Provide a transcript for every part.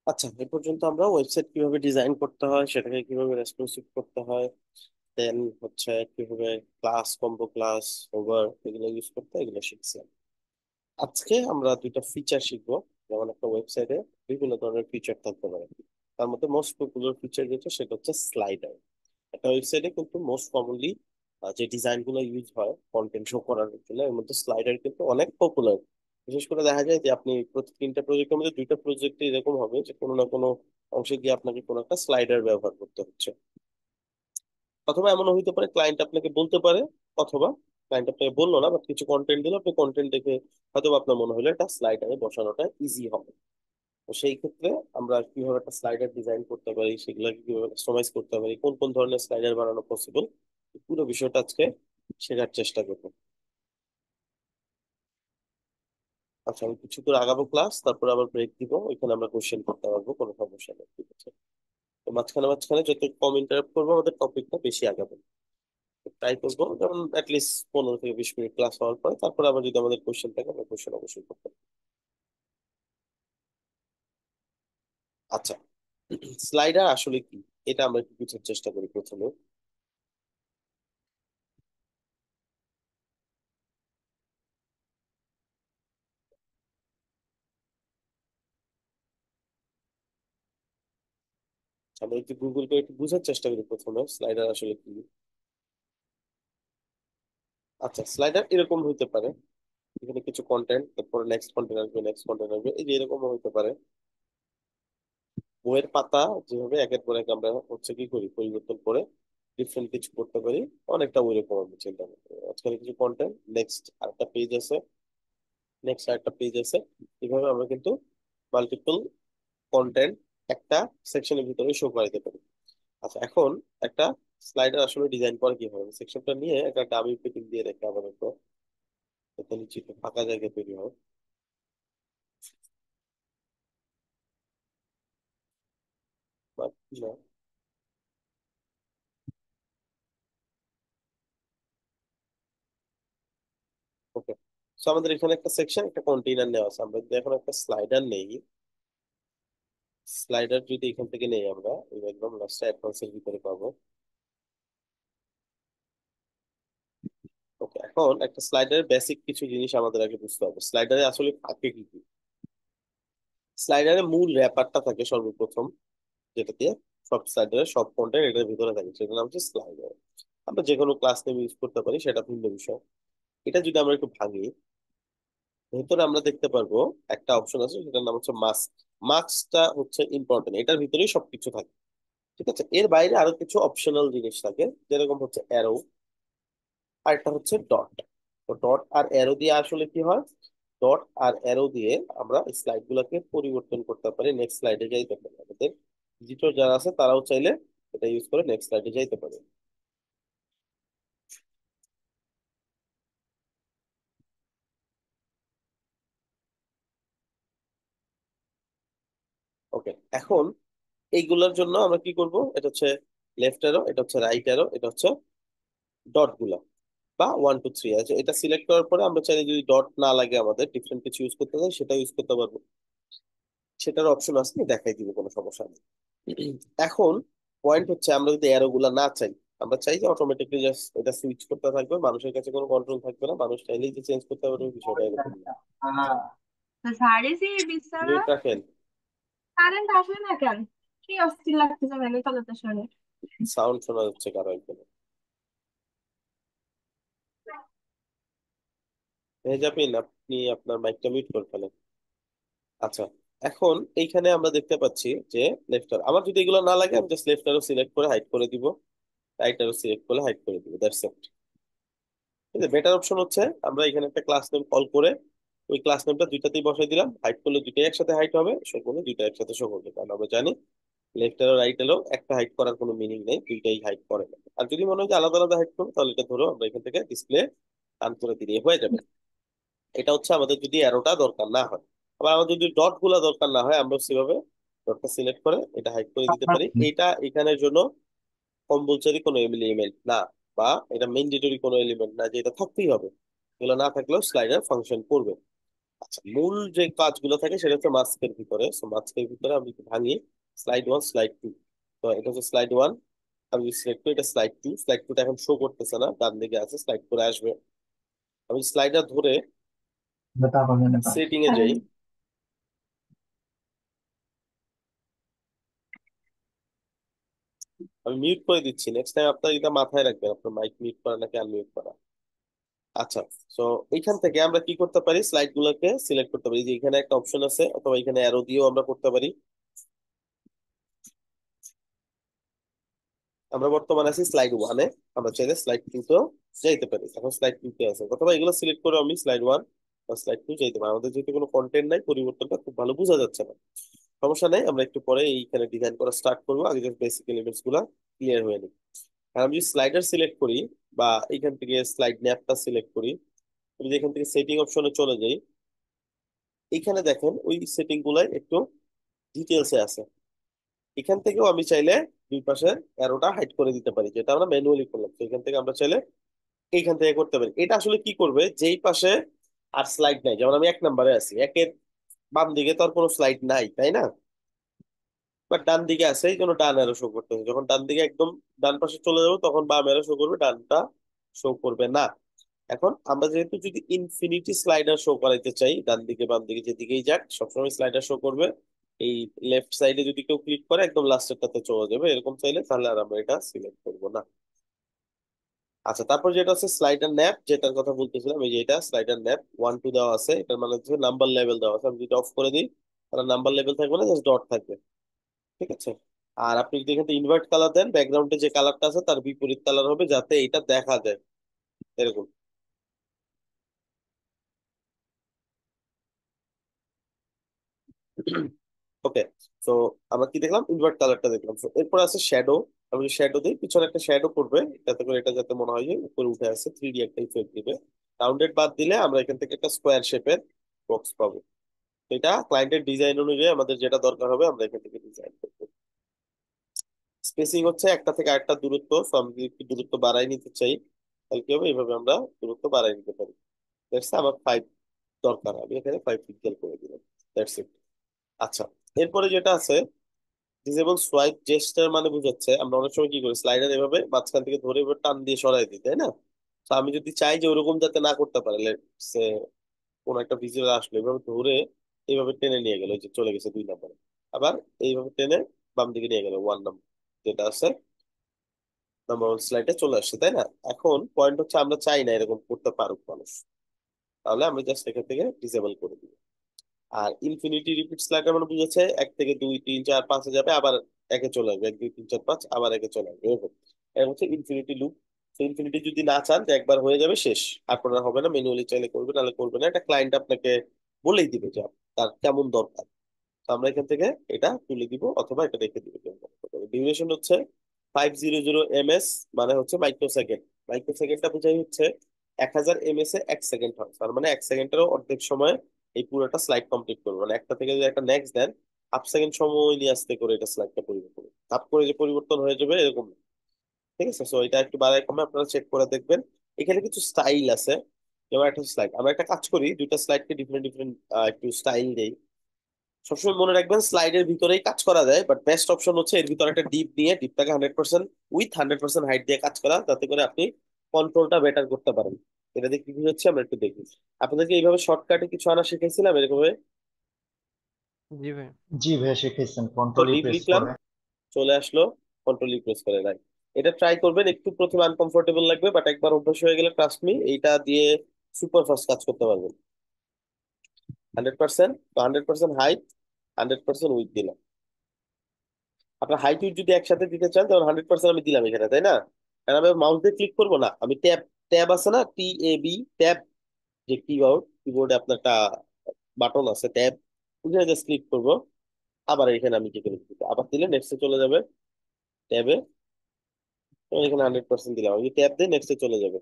আচ্ছা, এ পর্যন্ত আমরা ওয়েবসাইট কিভাবে ডিজাইন করতে হয়, সেটাকে কিভাবে রেসপন্সিভ করতে হয়, দেন হচ্ছে কিভাবে ক্লাস, কম্বো ক্লাস, ওভার এগুলো ইউজ করতে হয়, এগুলো শিখছিলাম। আজকে আমরা দুইটা ফিচার শিখবো। যেমন একটা ওয়েবসাইটে বিভিন্ন ধরনের ফিচার থাকতে পারে, তার মধ্যে মোস্ট পপুলার ফিচার যেটা সেটা হচ্ছে স্লাইডার। একটা ওয়েবসাইটে কিন্তু মোস্ট কমনলি যে ডিজাইন গুলো ইউজ হয় কন্টেন্ট শো করার জন্য, এর মধ্যে স্লাইডার কিন্তু অনেক পপুলার। বিশেষ করে দেখা যায় যে আপনি প্রতি তিনটা প্রজেক্টের মধ্যে দুইটা প্রজেক্টে এরকম হবে যে কোনো না কোনো অংশে গিয়ে আপনাকে কোনো একটা স্লাইডার ব্যবহার করতে হচ্ছে। অথবা এমনও হইতে পারে ক্লায়েন্ট আপনাকে বলতে পারে, অথবা ক্লায়েন্ট আপনাকে বললো না, বাট কিছু কন্টেন্ট দিল, আপনি কন্টেন্ট দেখে হয়তো বা আপনার মনে হলো এটা স্লাইডারে বসানোটা ইজি হবে। তো সেই ক্ষেত্রে আমরা কিভাবে একটা স্লাইডার ডিজাইন করতে পারি, সেগুলো কিভাবে কাস্টমাইজ করতে পারি, কোন কোন ধরনের স্লাইডার বানানো পসিবল, পুরো বিষয়টা আজকে শেখার চেষ্টা করবো। আচ্ছা, আমি কিছু করে আগাবো ক্লাস, তারপর আবার ব্রেক দিব, ওইখানে আমরা কোশ্চেন করতে পারবো, কোনো সমস্যা নেই, ঠিক আছে? তো মাঝখানে মাঝখানে যত কম ইন্টারাপ্ট করবো আমাদের টপিকটা বেশি আগাবো। ট্রাই করবো যেমন অ্যাটলিস্ট 15 থেকে 20 মিনিট ক্লাস হওয়ার পরে, তারপর আবার যদি আমাদের কোশ্চেন থাকে আমরা কোশ্চেন অবশ্যই করতে পারবো। আচ্ছা, স্লাইডার আসলে কি, এটা আমরা একটু বুঝার চেষ্টা করি প্রথমে। আমরা একটু গুগল করে একটু বুঝার চেষ্টা করি প্রথমে স্লাইডার আসলে কি। আচ্ছা, স্লাইডার এরকম হইতে পারে, এখানে কিছু কন্টেন্ট, তারপরে নেক্সট কন্টেন্ট আসবে, নেক্সট কন্টেন্ট আসবে, এই যে এরকম হইতে পারে। বইয়ের পাতা যেভাবে একের পর এক আমরা হচ্ছে কি করি, পরিবর্তন করে ডিফারেন্ট কিছু করতে পারি, অনেকটা ওইরকম আমি চিন্তা করি। আজকাল কিছু কন্টেন্ট, নেক্সট আরেকটা পেজ আছে, নেক্সট আরেকটা পেজ আছে, এইভাবে আমরা কিন্তু মাল্টিপল কন্টেন্ট একটা সেকশনের ভিতরে শো করাইতে পারি। আচ্ছা, এখন একটা স্লাইডার আসলে ডিজাইন করা কি হয়, সেকশনটা নিয়ে একটা ডামি ফিটিং দিয়ে রেখে আপাতত, যাতে নিচে একটু ফাঁকা জায়গা তৈরি হয়। বা না, ওকে। সো আমাদের এখানে একটা সেকশন, একটা কন্টেইনার নেওয়া আছে, আমরা যদি এখন একটা স্লাইডার নেই, স্লাইডার যদি এখান থেকে নেই আমরা, এই একদম লাস্টে অ্যাডভান্সের ভিতরে পাবো। ওকে, এখন একটা স্লাইডারের বেসিক কিছু জিনিস আমাদের আগে বুঝতে হবে, স্লাইডারে আসলে থাকে কি কি। স্লাইডারের মূল র্যাপারটা থাকে সর্বপ্রথম, যেটা দিয়ে সব স্লাইডারের সব কন্টেন্ট এটার ভিতরে থাকে, সেটার নাম হচ্ছে স্লাইডার। আমরা যে কোনো ক্লাস নেম ইউজ করতে পারি, সেটা ভিন্ন বিষয়। এটা যদি আমরা একটু ভাঙি, ভেতরে আমরা দেখতে পারবো একটা অপশন আছে, সেটার নাম হচ্ছে মাস্ক। মাস্কটা হচ্ছে ইম্পর্টেন্ট, এটার ভিতরেই সবকিছু থাকে, ঠিক আছে? এর বাইরে আরো কিছু অপশনাল জিনিস থাকে, যেরকম হচ্ছে অ্যারো, আর একটা হচ্ছে ডট। তো ডট আর অ্যারো দিয়ে আসলে কি হয়, ডট আর অ্যারো দিয়ে আমরা স্লাইড গুলাকে পরিবর্তন করতে পারি, নেক্সট স্লাইডে যাইতে পারি। আমাদের ভিজিটর যারা আছে তারাও চাইলে এটা ইউজ করে নেক্সট স্লাইডে যাইতে পারে। ওকে, এখন এইগুলোর জন্য আমরা কি করব, এটা হচ্ছে লেফট অ্যারো, এটা হচ্ছে রাইট অ্যারো, এটা হচ্ছে ডট গুলা, বা 1 2 3 আছে। এটা সিলেক্ট করার পরে আমরা চাইলে যদি ডট না লাগে, আমাদের ডিফারেন্ট কিছু ইউজ করতে চাই, সেটা ইউজ করতে পারবো। সেটার অপশন আছে, আমি দেখাই দিব, কোনো সমস্যা নেই। এখন পয়েন্ট হচ্ছে, আমরা যদি অ্যারো গুলা না চাই, আমরা চাই যে অটোমেটিকলি জাস্ট এটা সুইচ করতে থাকবে, মানুষের কাছে কোনো কন্ট্রোল থাকবে না, মানুষ চাইলেই যে চেঞ্জ করতে পারবে, বিষয়টা এরকম না। তো সারিসই বিছানা। মিউট রাখেন। কারেন্ট আসে না কেন? কি অস্থির লাগতেছে ভ্যানে চালাতে শুনে। সাউন্ড শোনা যাচ্ছে কারো একজনের। মেহজাবিন, আপনি আপনার মাইকটা মিউট করে ফেলেন। আচ্ছা, এখন এইখানে আমরা দেখতে পাচ্ছি যে লেফট অ্যারো, আমার যদি এগুলো না লাগে আমি জাস্ট লেফট অ্যারো সিলেক্ট করে হাইড করে দিব, রাইট অ্যারো সিলেক্ট করে হাইড করে দিব, দ্যাটস ইট। কিন্তু বেটার অপশন হচ্ছে আমরা এখানে একটা ক্লাস নেম কল করে ওই ক্লাস নেমটা দুইটাতেই বসাই দিলাম, হাইড করলে দুইটাই একসাথে হাইড হবে, শো করলে দুইটা একসাথে শো করবে, কারণ আমরা জানি লেফট অ্যারো রাইট অ্যারো একটা হাইড করার কোনো মিনিং নেই, দুইটাই হাইড করে না। আর যদি মনে হয় যে আলাদা আলাদা হাইড করবো, তাহলে এটা ধরো আমরা এখান থেকে ডিসপ্লে আন করে দিলে হয়ে যাবে। এটা হচ্ছে আমাদের যদি অ্যারোটা দরকার না হয়। আবার আমাদের যদি ডট গুলা দরকার না হয়, আমরা সেভাবে ডটটা সিলেক্ট করে এটা হাইড করে দিতে পারি। এটা এখানের জন্য কম্পালসারি কোনো এলিমেন্ট না, বা এটা ম্যান্ডেটরি কোনো এলিমেন্ট না যে এটা থাকতেই হবে, এগুলো না থাকলেও স্লাইডার ফাংশন করবে। আচ্ছা, মূল যে কাজগুলো থাকে সেটা হচ্ছে মাস্কের ভিতরে। সো মাস্কের ভিতরে আমি একটু ভাঙি, স্লাইড ওয়ান, স্লাইড টু। তো এটা হচ্ছে স্লাইড ওয়ান, আমি সিলেক্ট করি, এটা স্লাইড টু। স্লাইড টুটা এখন শো করতেছে না, ডান দিকে আছে, স্লাইড করে আসবে। আমি স্লাইডার ধরে সেটিং এ যাই, আমি মিউট করে দিচ্ছি। নেক্সট টাইম আপনার এটা মাথায় রাখবেন, আপনার মাইক মিউট করা নাকি আনমিউট করা। আচ্ছা, তো এইখান থেকে আমরা কি করতে পারি, স্লাইড গুলোকে সিলেক্ট করতে পারি, যে এখানে একটা অপশন আছে, অথবা এখানে অ্যারো দিয়েও আমরা করতে পারি। আমরা বর্তমানে আছি স্লাইড ওয়ানে, আমরা চাইলে স্লাইড টু তেও যাইতে পারি। এখন স্লাইড টু তে আছে, অথবা এগুলো সিলেক্ট করে আমি স্লাইড ওয়ান বা স্লাইড টু যাইতে পারি। আমাদের যেহেতু কোনো কন্টেন্ট নাই, পরিবর্তনটা খুব ভালো বোঝা যাচ্ছে না। সমস্যা নাই, আমরা একটু পরে এইখানে ডিজাইন করা স্টার্ট করবো, আগে যে বেসিক এলিমেন্টস গুলা ক্লিয়ার হয়ে নিই। আর আমি যদি স্লাইডার সিলেক্ট করি, বা এখান থেকে স্লাইড ন্যাপটা সিলেক্ট করি, আমি যদি এখান থেকে সেটিং অপশনে চলে যাই, এখানে দেখেন ওই সেটিং গুলাই একটু ডিটেলসে আছে। এখান থেকেও আমি চাইলে দুই পাশে অ্যারোটা হাইড করে দিতে পারি, যেটা আমরা ম্যানুয়ালি করলাম। তো এখান থেকে আমরা চাইলে এইখান থেকে করতে পারি। এটা আসলে কি করবে, যেই পাশে আর স্লাইড নাই, যেমন আমি 1 নম্বরে আছি, একের বাম দিকে তো আর কোনো স্লাইড নাই, তাই না? বাট ডান দিকে আছে, এই জন্য ডান অ্যারো শো করতেছে। যখন ডান দিকে একদম ডান পাশে চলে যাবো, তখন বাম অ্যারো শো করবে, ডানটা শো করবে না। এখন আমরা যেহেতু যদি ইনফিনিটি স্লাইডার শো করাইতে চাই, ডান দিকে বাম দিকে যেদিকেই যাক সবসময় স্লাইডার শো করবে, এই লেফট সাইডে যদি কেউ ক্লিক করে একদম লাস্টেরটাতে চলে যাবে, এরকম চাইলে তাহলে আর আমরা এটা সিলেক্ট করবো না। আচ্ছা, তারপর যেটা আছে স্লাইডার ন্যাপ, যেটার কথা বলতেছিলাম, এই যে এটা স্লাইডার ন্যাপ 1 2 দেওয়া আছে, এটার মানে হচ্ছে নাম্বার লেভেল দেওয়া আছে। আমি যদি অফ করে দিই, তাহলে নাম্বার লেভেল থাকবে না, জাস্ট ডট থাকবে। ঠিক আছে। আর আপনি যদি এখানে ইনভার্ট কালার দেন, ব্যাকগ্রাউন্ডে যে কালারটা আছে তার বিপরীত কালার হবে, যাতে এটা দেখা যায় এরকম। ওকে, তো আমরা কি দেখলাম, ইনভার্ট কালারটা দেখলাম। তো এরপর আছে শ্যাডো। আমি যদি শ্যাডো দিই, পিছনে একটা শ্যাডো করবে, যাতে করে এটা যাতে মনে হয় যে উপরে উঠে আসে, 3D একটা ইফেক্ট দিবে। রাউন্ডেড বাদ দিলে আমরা এখান থেকে একটা স্কোয়ার শেপের বক্স পাবো। তো এটা ক্লায়েন্টের ডিজাইন অনুযায়ী আমাদের যেটা দরকার হবে আমরা এখান থেকে ডিজাইন করবো। স্পেসিং হচ্ছে একটা থেকে আরেকটা দূরত্ব। তো আমি যদি একটু দূরত্ব বাড়াই নিতে চাই, তাহলে কি হবে, এইভাবে আমরা দূরত্ব বাড়াই নিতে পারি। দেখছে আমার 5 দরকার, আমি এখানে 5 পিক্সেল করে দিলাম। That's it. আচ্ছা, এরপরে যেটা আছে ডিসেবল সোয়াইপ জেস্টার, মানে বুঝাচ্ছে আমরা অনেক সময় কি করি, স্লাইডার এভাবে মাঝখান থেকে ধরে এভাবে টান দিয়ে সরাই দিই, তাই না? তো আমি যদি চাই যে ওরকম যাতে না করতে পারে, সে কোন একটা ভিজুয়াল আসলে এভাবে ধরে এইভাবে টেনে নিয়ে গেল, ওই যে চলে গেছে 2 নম্বরে। আবার এইভাবে টেনে বাম দিকে নিয়ে গেল 1 নম্বর, যেটা আছে নাম্বার ওয়ান স্লাইডে চলে আসছে, তাই না? এখন পয়েন্ট হচ্ছে আমরা চাই না এরকম করতে পারুক মানুষ, তাহলে আমরা জাস্ট এখান থেকে ডিসেবল করে দিব। আর ইনফিনিটি রিপিট স্লাইডার মানে বুঝেছে 1 থেকে 2 3 4 5 যাবে, আবার একে চলে আসবে, 1 2 3 4 5, আবার একে চলে আসবে, এরকম। এটা হচ্ছে ইনফিনিটি লুপ। তো ইনফিনিটি যদি না চান যে একবার হয়ে যাবে শেষ, আপনার হবে না, ম্যানুয়ালি চাইলে করবে, নাহলে করবে না। এটা ক্লায়েন্ট আপনাকে বলেই দিবে যে তার কেমন দরকার। তো আমরা এখান থেকে এটা তুলে দিব, অথবা এটা রেখে দিব। ডিউরেশন হচ্ছে 500 ms, মানে হচ্ছে মাইক্রো সেকেন্ড। মাইক্রো সেকেন্ডটা বোঝাই হচ্ছে 1000 ms এ 1 সেকেন্ড হয়, তার মানে 1 সেকেন্ডেরও অর্ধেক সময় এই পুরোটা স্লাইড কমপ্লিট করবে। মানে একটা থেকে যদি একটা নেক্সট দেন, হাফ সেকেন্ড সময় নিয়ে আসতে করে এটা স্লাইডটা পরিবর্তন, হাফ করে যে পরিবর্তন হয়ে যাবে এরকম না। ঠিক আছে, সো এটা একটু বাড়ায় কমে আপনারা চেক করে দেখবেন। এখানে কিছু স্টাইল আছে, যেমন একটা স্লাইড, আমরা একটা কাজ করি, দুইটা স্লাইডকে ডিফারেন্ট ডিফারেন্ট একটু স্টাইল দেই। সবসময় মনে রাখবেন স্লাইডের ভিতরেই কাজ করা যায়, বাট বেস্ট অপশন হচ্ছে এর ভিতরে একটা ডিপ দিয়ে, ডিপটাকে 100% উইথ 100% হাইট দিয়ে কাজ করা, যাতে করে আপনি কন্ট্রোলটা বেটার করতে পারেন। এটা দিয়ে কি হচ্ছে আমরা একটু দেখি। আপনাদেরকে এইভাবে শর্টকাটে কিছু আনা শিখেছিলাম এরকম ভাবে। জি ভাই। জি ভাইয়া শিখেছেন, তো কন্ট্রোল ই ডিপ প্রেস লিখলাম, করে। চলে আসলো, কন্ট্রোল প্রেস করে রাখ। এটা ট্রাই করবেন, একটু প্রথমে আনকমফোর্টেবল লাগবে, বাট একবার অভ্যাস হয়ে গেলে ট্রাস্ট মি, এইটা দিয়ে সুপার ফাস্ট কাজ করতে পারবেন। 100%, তো 100% হাইট, 100% উইথ দিলাম। আপনার হাইট উইথ যদি একসাথে দিতে চান, তাহলে 100% আমি দিলাম এখানে, তাই না? কারণ আমি মাউস দিয়ে ক্লিক করবো না, আমি ট্যাব, ট্যাব আছে না, TAB, ট্যাব, যে কিবোর্ড, কিবোর্ডে আপনার একটা বাটন আছে ট্যাব, ওখানে জাস্ট ক্লিক করবো। আবার এখানে আমি কি করে দিব, আবার দিলে নেক্সটে চলে যাবে ট্যাবে। এখানে 100% দিলাম, আমি ট্যাব দিয়ে নেক্সটে চলে যাবে,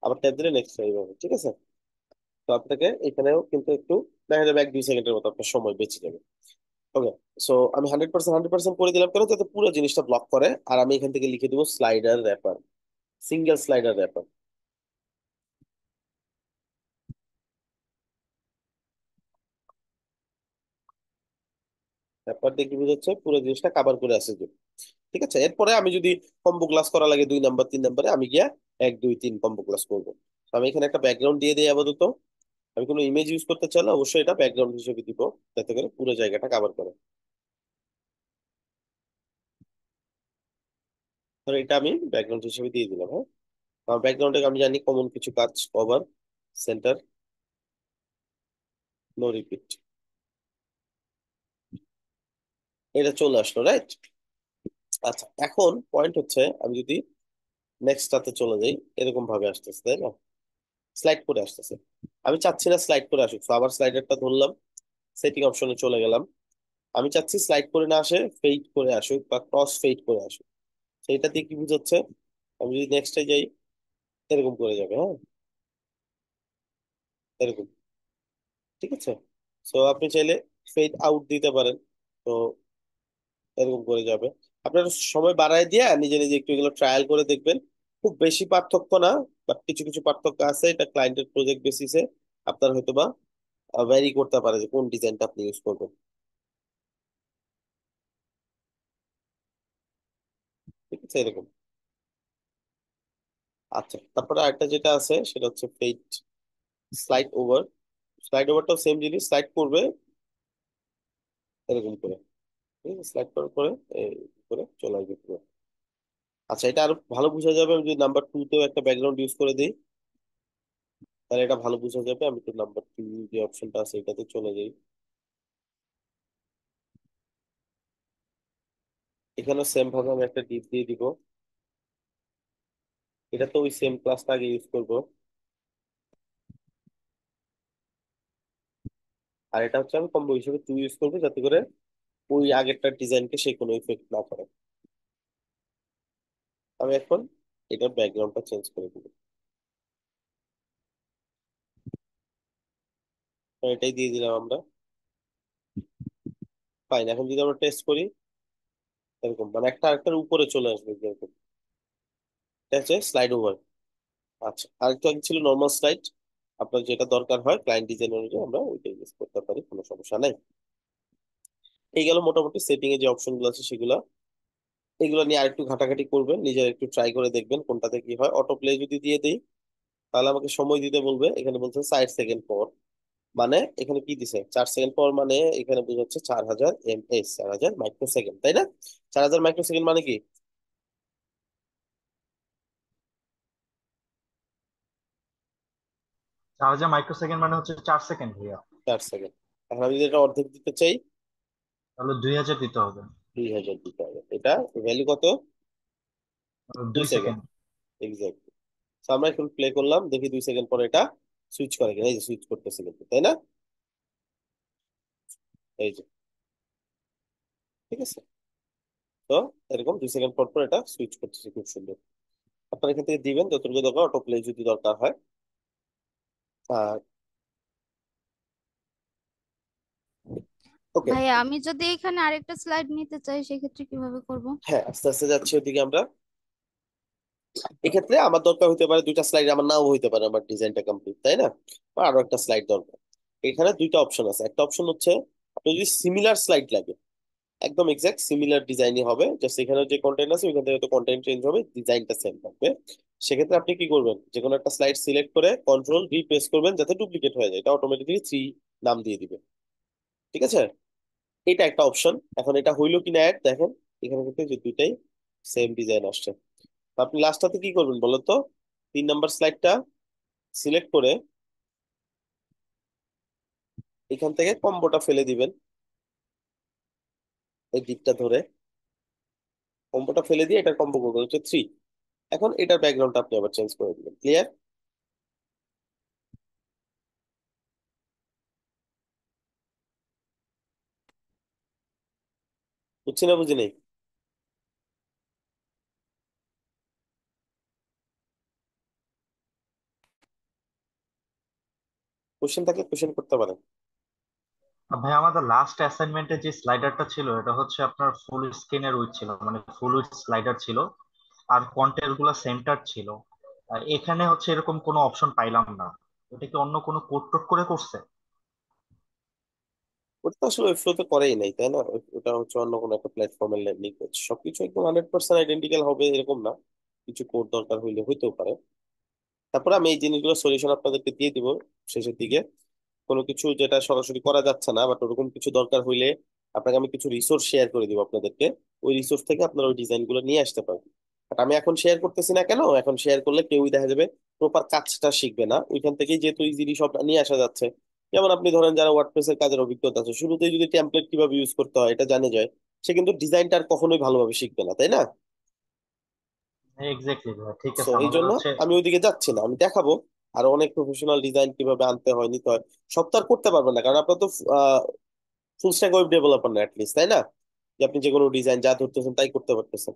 আবার ট্যাব দিলে নেক্সট হয়ে যাবে। ঠিক আছে। তো আপনাকে এখানেও কিন্তু একটু দেখা যাবে 1 2 সেকেন্ডের মতো আপনার সময় বেঁচে যাবে। ওকে, সো আমি 100% করে দিলাম, কেন, যাতে পুরো জিনিসটা ব্লক করে। আর আমি এখান থেকে লিখে দিব slider wrapper, single slider wrapper. তারপর দেখি বুঝাচ্ছে পুরো জিনিসটা কাভার করে আছে যে। ঠিক আছে, এরপরে আমি যদি কম্বো ক্লাস করা লাগে 2 নাম্বার 3 নাম্বারে, আমি গিয়া 1 2 3 কম্বো ক্লাস করবো। তো আমি এখানে একটা ব্যাকগ্রাউন্ড দিয়ে দিই আপাতত। আমি কোনো ইমেজ ইউজ করতে চাইলে অবশ্যই এটা ব্যাকগ্রাউন্ড হিসেবে দিব, যাতে করে পুরো জায়গাটা কাভার করে। ধরো এটা আমি ব্যাকগ্রাউন্ড হিসেবে দিয়ে দিলাম। হ্যাঁ, আমার ব্যাকগ্রাউন্ডে আমি জানি কমন কিছু কাজ, কভার, সেন্টার, নো রিপিট, এটা চলে আসলো, রাইট? আচ্ছা, এখন পয়েন্ট হচ্ছে আমি যদি নেক্সটটাতে চলে যাই, এরকম ভাবে আসতেছে, তাই না? স্লাইড করে আসতেছে। আমি চাচ্ছি না স্লাইড করে আসুক, তো আবার স্লাইডারটা ধরলাম, সেটিং অপশনে চলে গেলাম। আমি চাচ্ছি স্লাইড করে না আসে, ফেড করে আসুক বা ক্রস ফেড করে আসুক। সেইটা দিয়ে কি বুঝাচ্ছে, আমি যদি নেক্সটে যাই, এরকম করে যাবে। হ্যাঁ, এরকম। ঠিক আছে, সো আপনি চাইলে ফেড আউট দিতে পারেন। তো এরকম করে যাবে। আপনার সময় বাড়ায় দিয়ে নিজে নিজে একটু এগুলো ট্রায়াল করে দেখবেন। খুব বেশি পার্থক্য না, বাট কিছু কিছু পার্থক্য আছে, এটা ক্লায়েন্টের প্রজেক্ট বেসিসে আপনার হয়তো বা ভ্যারি করতে পারে যে কোন ডিজাইনটা আপনি ইউজ করবেন। ঠিক আছে, এরকম। আচ্ছা, তারপরে আরেকটা যেটা আছে সেটা হচ্ছে ফেড স্লাইড ওভার। স্লাইড ওভারটাও সেম জিনিস, স্লাইড করবে এরকম করে। ঠিক আছে, স্লাইড করার পরে এই করে চলে আসবে পুরো। আচ্ছা, এটা আরো ভালো বোঝা যাবে আমি যদি নাম্বার 2তেও একটা ব্যাকগ্রাউন্ড ইউজ করে দিই, তাহলে এটা ভালো বোঝা যাবে। আমি তো নাম্বার 2 যে অপশনটা আছে এটাতে চলে যাই। এখানেও সেম ভাবে আমি একটা ডিপ দিয়ে দিব। এটা তো ওই সেম ক্লাসটা আগে ইউজ করব। আর এটা হচ্ছে আমি কম্বো হিসেবে 2 ইউজ করবো, যাতে করে ওই আগেরটা ডিজাইনকে সে কোনো ইফেক্ট না করে। আমি এখন এটার ব্যাকগ্রাউন্ডটা চেঞ্জ করে দিব। তো এটাই দিয়ে দিলাম আমরা। ফাইন, এখন যদি আমরা টেস্ট করি, এরকম মানে একটা আরেকটার উপরে চলে আসবে এরকম। এটা হচ্ছে স্লাইড ওভার। আচ্ছা, আরেকটু আগে ছিল নর্মাল স্লাইড। আপনার যেটা দরকার হয় ক্লায়েন্ট ডিজাইন অনুযায়ী আমরা ওইটা ইউজ করতে পারি, কোনো সমস্যা নাই। এই গেল মোটামুটি সেটিং এ যে অপশন গুলো আছে সেগুলো। এগুলো নিয়ে আরেকটু ঘাটাঘাটি করবেন, নিজের একটু ট্রাই করে দেখবেন কোনটাতে কি হয়। অটো প্লে যদি দিয়ে দিই, তাহলে আমাকে সময় দিতে বলবে। এখানে বলছে 60 সেকেন্ড পর, মানে এখানে কি দিছে 4 সেকেন্ড পর, মানে এখানে বোঝাচ্ছে 4000 ms, 4000 মাইক্রো সেকেন্ড, তাই না? 4000 মাইক্রো সেকেন্ড মানে কি? 4000 মাইক্রোসেকেন্ড মানে হচ্ছে 4 সেকেন্ড ভাইয়া। 4 সেকেন্ড। এখন আমি যদি এটা অর্ধেক দিতে চাই, তাহলে 2000 দিতে হবে। 2000 দিতে হবে। এটা ভ্যালু কত? দুই দুই সেকেন্ড সেকেন্ড এক্সাক্ট। আমরা এখন প্লে করলাম, দেখি 2 সেকেন্ড পরে এটা সুইচ করে কিনা। এই যে সুইচ করতেছে কিন্তু, তাই না? এই যে, ঠিক আছে। তো এরকম 2 সেকেন্ড পর পর এটা সুইচ করতেছে, খুব সুন্দর। আপনার এখান থেকে দিবেন যতটুকু দরকার, অটো প্লে যদি দরকার হয়। আর ওকে। ভাইয়া আমি যদি এখানে আরেকটা স্লাইড নিতে চাই সেক্ষেত্রে কিভাবে করব? হ্যাঁ, আস্তে আস্তে যাচ্ছি ওদিকে আমরা। এক্ষেত্রে আমার দরকার হতে পারে 2টা স্লাইড, আমার নাও হইতে পারে আমার ডিজাইনটা কমপ্লিট, তাই না? বা আরো একটা স্লাইড দরকার। এখানে 2টা অপশন আছে। একটা অপশন হচ্ছে আপনি যদি সিমিলার স্লাইড লাগে, একদম এক্সাক্ট সিমিলার ডিজাইনই হবে, জাস্ট এখানে যে কন্টেন্ট আছে ওইখান থেকে তো কন্টেন্ট চেঞ্জ হবে, ডিজাইনটা সেম থাকবে। সেক্ষেত্রে আপনি কি করবেন, যে কোনো একটা স্লাইড সিলেক্ট করে কন্ট্রোল V প্রেস করবেন, যাতে ডুপ্লিকেট হয়ে যায়, এটা অটোমেটিক্যালি 3 নাম দিয়ে দিবে। ঠিক আছে, এটা একটা অপশন। এখন এটা হইলো কিনা অ্যাড দেখেন, এখানে কিন্তু এই যে দুইটাই সেম ডিজাইন আসছে। তো আপনি লাস্টটাতে কি করবেন বলো তো? 3 নাম্বার স্লাইডটা সিলেক্ট করে এখান থেকে কম্বোটা ফেলে দিবেন, এই দিকটা ধরে কম্বোটা ফেলে দিয়ে এটা কম্বো করবেন হচ্ছে 3। এখন এটার ব্যাকগ্রাউন্ডটা আপনি আবার চেঞ্জ করে দিবেন। ক্লিয়ার? বুঝছি না বুঝি নেই? কোশ্চেন থাকলে কোশ্চেন করতে পারেন। ভাই আমাদের লাস্ট অ্যাসাইনমেন্টে যে স্লাইডারটা ছিল এটা হচ্ছে আপনার ফুল স্ক্রিনের উইথ ছিল, মানে ফুল উইথ স্লাইডার ছিল, আর কন্টেন্ট গুলো সেন্টার ছিল। এখানে হচ্ছে এরকম কোনো অপশন পাইলাম না। এটা কি অন্য কোনো কোড টোড করে করছে? ওটা তো আসলে ওয়েবফ্লোতে করেই নাই, তাই না? ওটা হচ্ছে অন্য কোনো একটা প্ল্যাটফর্মের ল্যান্ডিং পেজ। সবকিছু একদম 100% আইডেন্টিক্যাল হবে এরকম না, কিছু কোড দরকার হইলে হইতেও পারে। তারপরে আমি এই জিনিসগুলো সলিউশন আপনাদেরকে দিয়ে দিব শেষের দিকে। কোনো কিছু যেটা সরাসরি করা যাচ্ছে না বাট ওরকম কিছু দরকার হইলে আপনাকে আমি কিছু রিসোর্স শেয়ার করে দিব আপনাদেরকে। ওই রিসোর্স থেকে আপনারা ওই ডিজাইন গুলো নিয়ে আসতে পারবেন। বাট আমি এখন শেয়ার করতেছি না কেন, এখন শেয়ার করলে কেউই দেখা যাবে প্রপার কাজটা শিখবে না ওইখান থেকেই, যেহেতু ইজিলি সব নিয়ে আসা যাচ্ছে। যেমন আপনি ধরেন যারা ওয়ার্ডপ্রেস এর কাজের অভিজ্ঞতা আছে, শুরুতেই যদি টেমপ্লেট কিভাবে ইউজ করতে হয় এটা জানে যায়, সে কিন্তু ডিজাইনটা আর কখনোই ভালোভাবে শিখবে না, তাই না? এক্স্যাক্টলি ভাইয়া, ঠিক সো আছে এই আমাদের জন্য হচ্ছে। আমি ওইদিকে যাচ্ছি না, আমি দেখাবো আরো অনেক প্রফেশনাল ডিজাইন কিভাবে আনতে হয় নিতে হয়। সব তো আর করতে পারবেন না, কারণ আপনার তো ফুল স্ট্যাক ওয়েব ডেভেলপার না অ্যাটলিস্ট, তাই না? যে আপনি যে কোনো ডিজাইন যা ধরতেছেন তাই করতে পারতেছেন।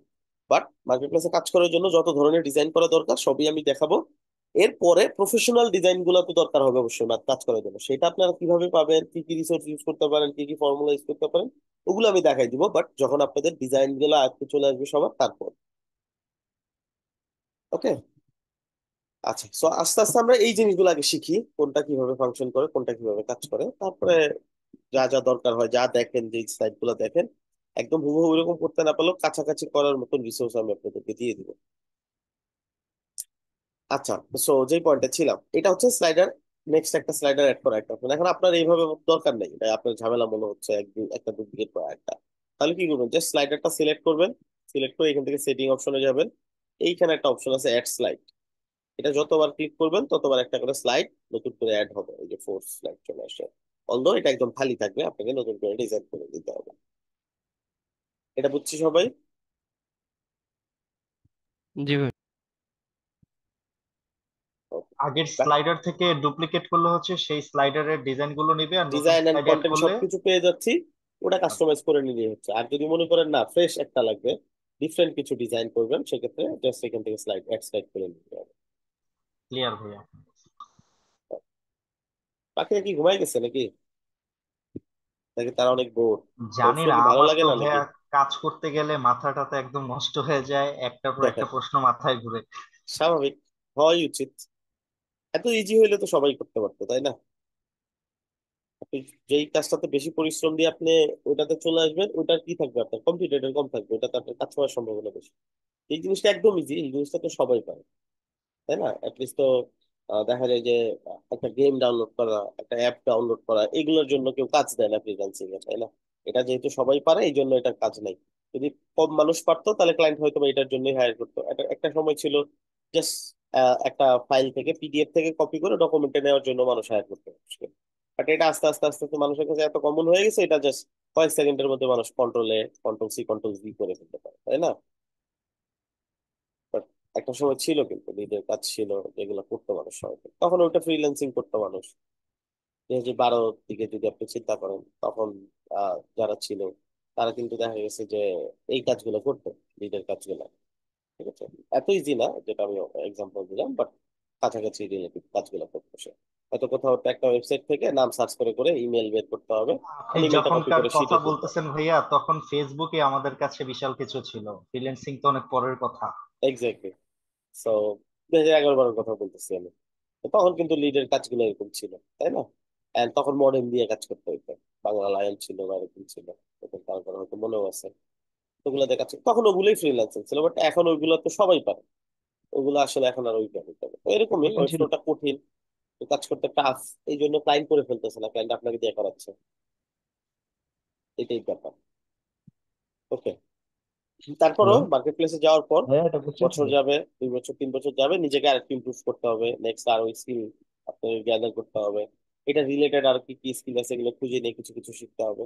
বাট মার্কেট প্লেসে কাজ করার জন্য যত ধরনের ডিজাইন করা দরকার সবই আমি দেখাবো। এরপরে প্রফেশনাল ডিজাইন গুলো তো দরকার হবে অবশ্যই কাজ করার জন্য, সেটা আপনারা কিভাবে পাবেন, কি কি রিসোর্স ইউজ করতে পারেন, কি কি ফর্মুলা ইউজ করতে পারেন, ওগুলো আমি দেখাই দিব বাট যখন আপনাদের ডিজাইন গুলো আয়ত্তে চলে আসবে সবার তারপর। ওকে। আচ্ছা, সো আস্তে আস্তে আমরা এই জিনিসগুলো আগে শিখি, কোনটা কিভাবে ফাংশন করে, কোনটা কিভাবে কাজ করে। তারপরে যা যা দরকার হয়, যা দেখেন, যে সাইট গুলো দেখেন, একদম হুবহু এরকম করতে না পারলেও কাছাকাছি করার মতন রিসোর্স আমি আপনাদেরকে দিয়ে দিব। আচ্ছা, সো যে পয়েন্টে ছিলাম, এটা হচ্ছে স্লাইডার। নেক্সট একটা স্লাইডার অ্যাড করা একটা option। এখন আপনার এইভাবে দরকার নেই, এটা আপনার ঝামেলা মনে হচ্ছে একটা ডুপ্লিকেট করা একটা। তাহলে কি করবেন, জাস্ট স্লাইডারটা সিলেক্ট করবেন। সিলেক্ট করে এখান থেকে সেটিং অপশনে যাবেন। এইখানে একটা অপশন আছে অ্যাড স্লাইড। এটা যতবার ক্লিক করবেন ততবার একটা করে স্লাইড নতুন করে অ্যাড হবে, এই যে ফোর্থ স্লাইড চলে আসে। অলদো এটা একদম খালি থাকবে, আপনাকে নতুন করে ডিজাইন করে দিতে হবে। এটা বুঝছি সবাই? জি ভাই। আগের স্লাইডার থেকে ডুপ্লিকেট করলে হচ্ছে সেই স্লাইডারের ডিজাইন গুলো নিবে, আর নতুন design and slide add content করলে। সবকিছু পেয়ে যাচ্ছি, ওটা কাস্টমাইজ করে নিলেই হচ্ছে। আর যদি মনে করেন না ফ্রেশ একটা লাগবে, ডিফারেন্ট কিছু ডিজাইন করবেন, সেক্ষেত্রে জাস্ট এখান থেকে স্লাইড অ্যাড স্লাইড করে নিতে হবে। ক্লিয়ার ভাইয়া। বাকি কি ঘুমাই গেছে নাকি, নাকি তারা অনেক বোর? জানি ওয়েবফ্লো না, কি ভালো আমার লাগে তো না নাকি? ভাইয়া কাজ করতে গেলে মাথাটা তো একদম নষ্ট হয়ে যায়, একটার পর একটা প্রশ্ন মাথায় ঘুরে। স্বাভাবিক, হওয়াই উচিত। এত ইজি হইলে তো সবাই করতে পারতো, তাই না? আপনি যেই কাজটাতে বেশি পরিশ্রম দিয়ে আপনি ওটাতে চলে আসবেন, ওটার কি থাকবে, আপনার কম্পিটিটর কম থাকবে, ওটাতে আপনার কাজ করার সম্ভাবনা বেশি। এই জিনিসটা একদম ইজি, এই জিনিসটা তো সবাই পারে, তাই না? অ্যাটলিস্ট তো দেখা যায় যে একটা গেম ডাউনলোড করা, একটা অ্যাপ ডাউনলোড করা, এগুলোর জন্য কেউ কাজ দেয় না ফ্রিল্যান্সিং এ, তাই না? এটা যেহেতু সবাই পারে এই জন্য এটা কাজ নাই। যদি কম মানুষ পারতো তাহলে ক্লায়েন্ট হয়তো বা এটার জন্যই হায়ার করতো। একটা একটা সময় ছিল জাস্ট একটা ফাইল থেকে, পিডিএফ থেকে কপি করে ডকুমেন্টে নেওয়ার জন্য মানুষ হায়ার করতে পারছে। বাট এটা আস্তে আস্তে আস্তে আস্তে মানুষের কাছে এত কমন হয়ে গেছে, এটা জাস্ট কয়েক সেকেন্ডের মধ্যে মানুষ কন্ট্রোল সি কন্ট্রোল ভি করে ফেলতে পারে, তাই না? But একটা সময় ছিল কিন্তু নিজের কাজ ছিল, যেগুলো করতো মানুষ সবাই, তখন ওইটা ফ্রিল্যান্সিং করতো মানুষ। 2012 দিকে যদি আপনি চিন্তা করেন, তখন যারা ছিল তারা কিন্তু দেখা গেছে যে এই কাজগুলো করতো, নিজের কাজগুলো। ঠিক আছে, এত ইজি না যেটা আমি এক্সাম্পল দিলাম, বাট কাছাকাছি রিলেটিভ কাজগুলো করতো সে। হয়তো কোথাও একটা ওয়েবসাইট থেকে নাম সার্চ করে করে ইমেল বের করতে হবে, আপনি ইমেলটা কপি যখনকার করে কথা শিটে তুলতে হবে। বলতেছেন ভাইয়া, তখন ফেসবুকে আমাদের কাছে বিশাল কিছু ছিল, ফ্রিল্যান্সিং তো অনেক পরের কথা। এক্স্যাক্টলি। সো 2011-12 কথা বলতেছি আমি। তো তখন কিন্তু লিডের কাজগুলো এরকম ছিল, তাই না? এন্ড তখন মডেল দিয়ে কাজ করতে হইতো, বাংলা লায়ন ছিল বা এরকম ছিল, তখন তারপর হয়তো মনেও আছে। ওগুলো দেখাচ্ছে তখন ওগুলোই ফ্রিল্যান্সিং ছিল, বাট এখন ওইগুলো তো সবাই পারে। ওগুলো আসলে এখন আর ওইটা হইতে হবে, তো এরকমই কঠিন ছিল। ওয়েবফ্লোটা কঠিন, তো কাজ করতে টাফ। এই জন্য ক্লায়েন্ট করে ফেলতেছে না, ক্লায়েন্ট আপনাকে দিয়ে করাচ্ছে, এটাই ব্যাপার। ওকে। তারপরও হ্যালো, মার্কেট প্লেসে যাওয়ার পর ভাইয়া এটা বুঝছেন বছর তো? যাবে, 2 বছর 3 বছর যাবে, নিজেকে আরেকটু ইমপ্রুভ করতে হবে, নেক্সট আরো স্কিল আপনাকে গ্যাদার করতে হবে। এটা রিলেটেড আর কি কি স্কিল আছে এগুলো খুঁজে নিয়ে কিছু কিছু শিখতে হবে।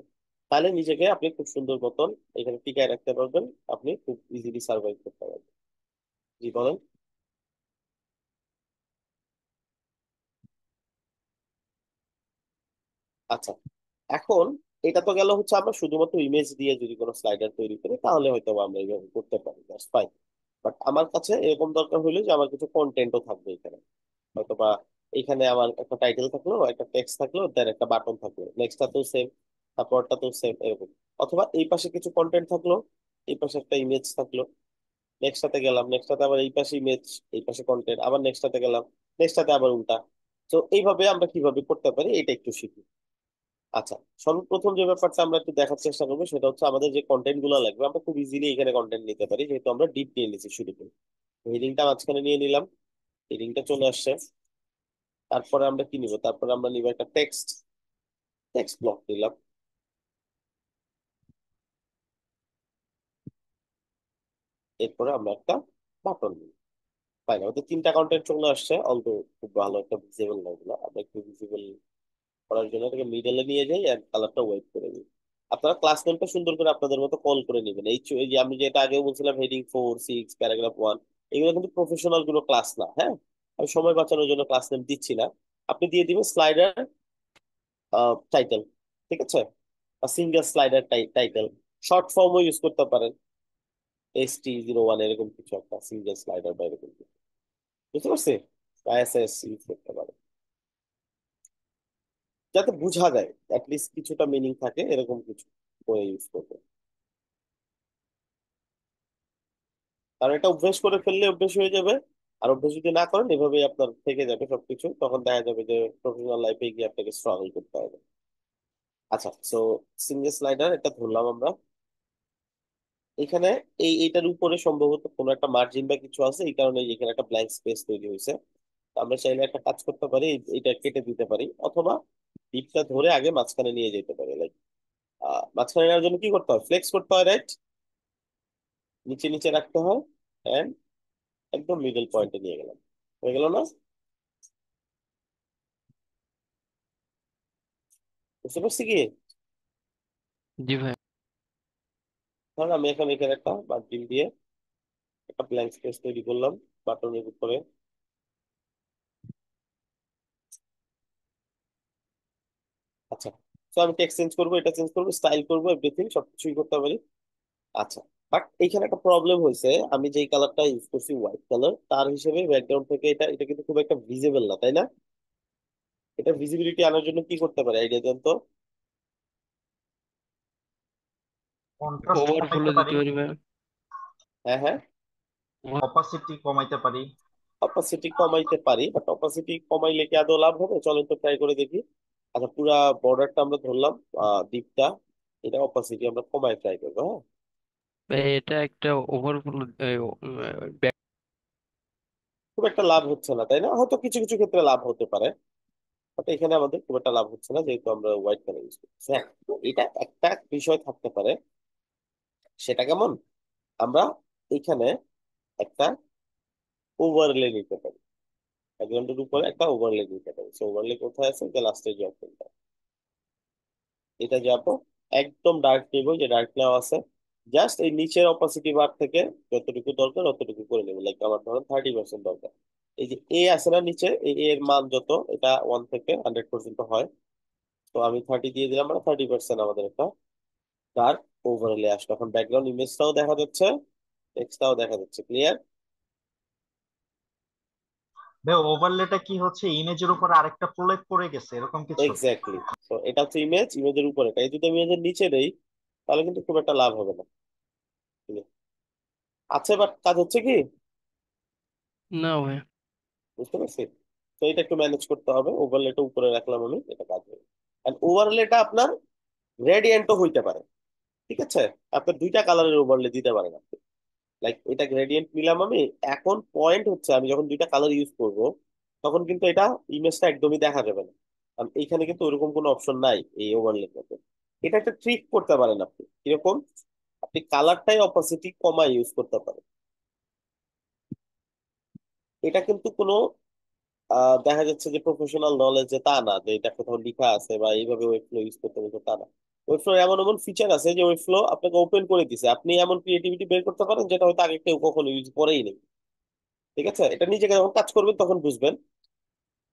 তাহলে নিজেকে আপনি খুব সুন্দর মতন এখানে টিকায় রাখতে পারবেন, আপনি খুব ইজিলি সার্ভাইভ করতে পারবেন। জি বলেন। আচ্ছা, এখন এটা তো গেল হচ্ছে আমরা শুধুমাত্র ইমেজ দিয়ে যদি কোনো স্লাইডার তৈরি করি, তাহলে হয়তো বা আমরা এইভাবে করতে পারি, দ্যাটস ফাইন। বাট আমার কাছে এরকম দরকার হইলে যে আমার কিছু কন্টেন্টও থাকবে এখানে। হয়তো বা এখানে আমার একটা টাইটেল থাকলো, একটা টেক্সট থাকলো, দেন একটা বাটন থাকলো, নেক্সটটাতেও সেম, তারপরটাতেও সেম, এরকম। অথবা এই পাশে কিছু কন্টেন্ট থাকলো, এই পাশে একটা ইমেজ থাকলো, নেক্সটটাতে গেলাম, নেক্সটটাতে আবার এই পাশে ইমেজ, এই পাশে কন্টেন্ট, আবার নেক্সটটাতে গেলাম, নেক্সটটাতে আবার উল্টা। তো এইভাবে আমরা কিভাবে করতে পারি এটা একটু শিখি। আচ্ছা, সর্বপ্রথম যে ব্যাপারটা আমরা একটু দেখার চেষ্টা করবো সেটা হচ্ছে আমাদের যে কন্টেন্ট গুলো লাগবে আমরা খুব ইজিলি এখানে কন্টেন্ট নিতে পারি, যেহেতু আমরা ডিপ নিয়ে নিচ্ছি শুরুতে। হেডিংটা মাঝখানে নিয়ে নিলাম, হেডিংটা চলে আসছে। তারপরে আমরা কি নিব, তারপরে আমরা নিব একটা টেক্সট, টেক্সট ব্লক নিলাম। এরপরে আমরা একটা বাটন নিব। ফাইন, আমাদের তিনটা কন্টেন্ট চলে আসছে, অল্প খুব ভালো একটা ভিজিবল না এগুলো। আমরা একটু ভিজিবল করার জন্য এটাকে মিডলে নিয়ে যাই আর কালারটা ওয়াইট করে দিই। আপনারা ক্লাস নেমটা সুন্দর করে আপনাদের মতো কল করে নেবেন। এই যে আমি যেটা আগে বলছিলাম হেডিং 4, 6, প্যারাগ্রাফ 1, এগুলো কিন্তু প্রফেশনাল গুলো ক্লাস না। হ্যাঁ, আমি সময় বাঁচানোর জন্য ক্লাস নেম দিচ্ছি না। আপনি দিয়ে দিবেন স্লাইডার টাইটেল, ঠিক আছে, বা সিঙ্গেল স্লাইডার টাইটেল। শর্ট ফর্মও ইউজ করতে পারেন, ST01 এরকম কিছু একটা সিঙ্গেল স্লাইডার বা এরকম কিছু, বুঝতে পারছি, বা SS ইউজ করতে পারেন, যাতে বোঝা যায় অ্যাটলিস্ট কিছুটা মিনিং থাকে এরকম কিছু করে ইউজ করবে। কারণ এটা অভ্যেস করে ফেললে অভ্যেস হয়ে যাবে। আর অভ্যেস যদি না করেন এভাবেই আপনার থেকে যাবে সবকিছু, তখন দেখা যাবে যে প্রফেশনাল লাইফে গিয়ে আপনাকে স্ট্রাগল করতে হবে। আচ্ছা, সো সিঙ্গেল স্লাইডার এটা ধরলাম আমরা এখানে। এইটার উপরে সম্ভবত কোনো একটা মার্জিন বা কিছু আছে, এই কারণে এখানে একটা ব্ল্যাঙ্ক স্পেস তৈরি হয়েছে। তো আমরা চাইলে একটা কাজ করতে পারি, এটা কেটে দিতে পারি, অথবা টিপটা ধরে আগে মাঝখানে নিয়ে যেতে পারি। লাইক মাঝখানে নেওয়ার জন্য কি করতে হয়, ফ্লেক্স করতে হয়, রাইট, নিচে নিচে রাখতে হয়, এন্ড একদম মিডল পয়েন্টে নিয়ে গেলাম। হয়ে গেল না? বুঝতে পারছি কি? জি ভাই। ধরুন আমি এখানে এখানে একটা মার্জিন দিয়ে একটা ব্ল্যাঙ্ক স্পেস তৈরি করলাম বাটনের উপরে। আচ্ছা, তো আমি টেক্সট চেঞ্জ করবো, এটা চেঞ্জ করবো, স্টাইল করবো, এভরিথিং সবকিছুই করতে পারি। আচ্ছা, বাট এইখানে একটা প্রবলেম হয়েছে, আমি যেই কালারটা ইউজ করছি হোয়াইট কালার, তার হিসেবে ব্যাকগ্রাউন্ড থেকে এটা এটা কিন্তু খুব একটা ভিজিবল না, তাই না? এটা ভিজিবিলিটি আনার জন্য কি করতে পারি, আইডিয়া দেন তো। কন্ট্রাস্ট ওভারফ্লো কমাইতে দিতে পারি, পারি ভাই। হ্যাঁ হ্যাঁ, অপাসিটি কমাইতে পারি। অপাসিটি কমাইতে পারি, বাট অপাসিটি কমাইলে কি আদৌ লাভ হবে? চলেন তো ট্রাই করে দেখি। আচ্ছা, পুরা বর্ডারটা আমরা ধরলাম, ডিপটা, এটা অপাসিটি আমরা কমাই ট্রাই করবো। হ্যাঁ, ভাই এটা একটা ওভারফ্লো। খুব একটা লাভ হচ্ছে না, তাই না? হয়তো কিছু কিছু ক্ষেত্রে লাভ হতে পারে, বাট এখানে আমাদের খুব একটা লাভ হচ্ছে না, যেহেতু আমরা হোয়াইট কালার ইউজ করছি। হ্যাঁ, তো এটা একটা বিষয় থাকতে পারে। সেটা কেমন, আমরা এখানে একটা ওভারলে নিতে পারি, ব্যাকগ্রাউন্ডের উপরে একটা ওভারলে নিতে পারি। সো ওভারলে কোথায় আছে, যে লাস্টে যে অপশনটা, এটা যাবো, একদম ডার্ক নেব, যে ডার্ক নেওয়া আছে, জাস্ট এই নিচের অপাসিটি বার থেকে যতটুকু দরকার ততটুকু করে নেবো। লাইক আমার ধরেন 30% দরকার। এই যে এ আছে না নিচে, এই এর মান যত, এটা 1 থেকে 100 পর্যন্ত হয়। তো আমি 30 দিয়ে দিলাম, মানে 30% আমাদের একটা ডার্ক ওভারলে আসলো। এখন ব্যাকগ্রাউন্ড ইমেজটাও দেখা যাচ্ছে, টেক্সটটাও দেখা যাচ্ছে, ক্লিয়ার? ভাই ওভারলেটা কি হচ্ছে, ইমেজের উপর আরেকটা প্রলেপ পড়ে গেছে এরকম কিছু? এক্স্যাক্টলি। তো এটা হচ্ছে ইমেজ, ইমেজের উপরে, তাই যদি আমি ইমেজের নিচে দেই তাহলে কিন্তু খুব একটা লাভ হবে না। আছে, বাট কাজ হচ্ছে কি, না ভাই। বুঝতে পারছি। তো এটা একটু ম্যানেজ করতে হবে, ওভারলেটা উপরে রাখলাম আমি, এটা কাজ হবে। এন্ড ওভারলেটা আপনার গ্রেডিয়েন্টও হইতে পারে, ঠিক আছে? আপনার দুইটা কালারের ওভারলে দিতে পারেন আপনি। লাইক এটা গ্রেডিয়েন্ট নিলাম আমি। এখন পয়েন্ট হচ্ছে আমি যখন দুইটা কালার ইউজ করব তখন কিন্তু এটা ইমেজটা একদমই দেখা যাবে না, কারণ এইখানে কিন্তু ওরকম কোনো অপশন নাই এই ওভারলের মধ্যে। এটা একটা ট্রিক করতে পারেন আপনি, কিরকম, আপনি কালারটাই অপাসিটি কমায় ইউজ করতে পারেন। এটা কিন্তু কোনো দেখা যাচ্ছে যে প্রফেশনাল নলেজ, যে তা না যে এটা কোথাও লেখা আছে বা এইভাবে ওয়েবফ্লো ইউজ করতে বলছে, তা না। ওয়েবফ্লো এমন এমন ফিচার আছে যে ওয়েবফ্লো আপনাকে ওপেন করে দিছে, আপনি এমন ক্রিয়েটিভিটি বের করতে পারেন যেটা হয়তো আগে কেউ কখনো ইউজ করেই নেই। ঠিক আছে, এটা নিজেকে যখন কাজ করবেন তখন বুঝবেন।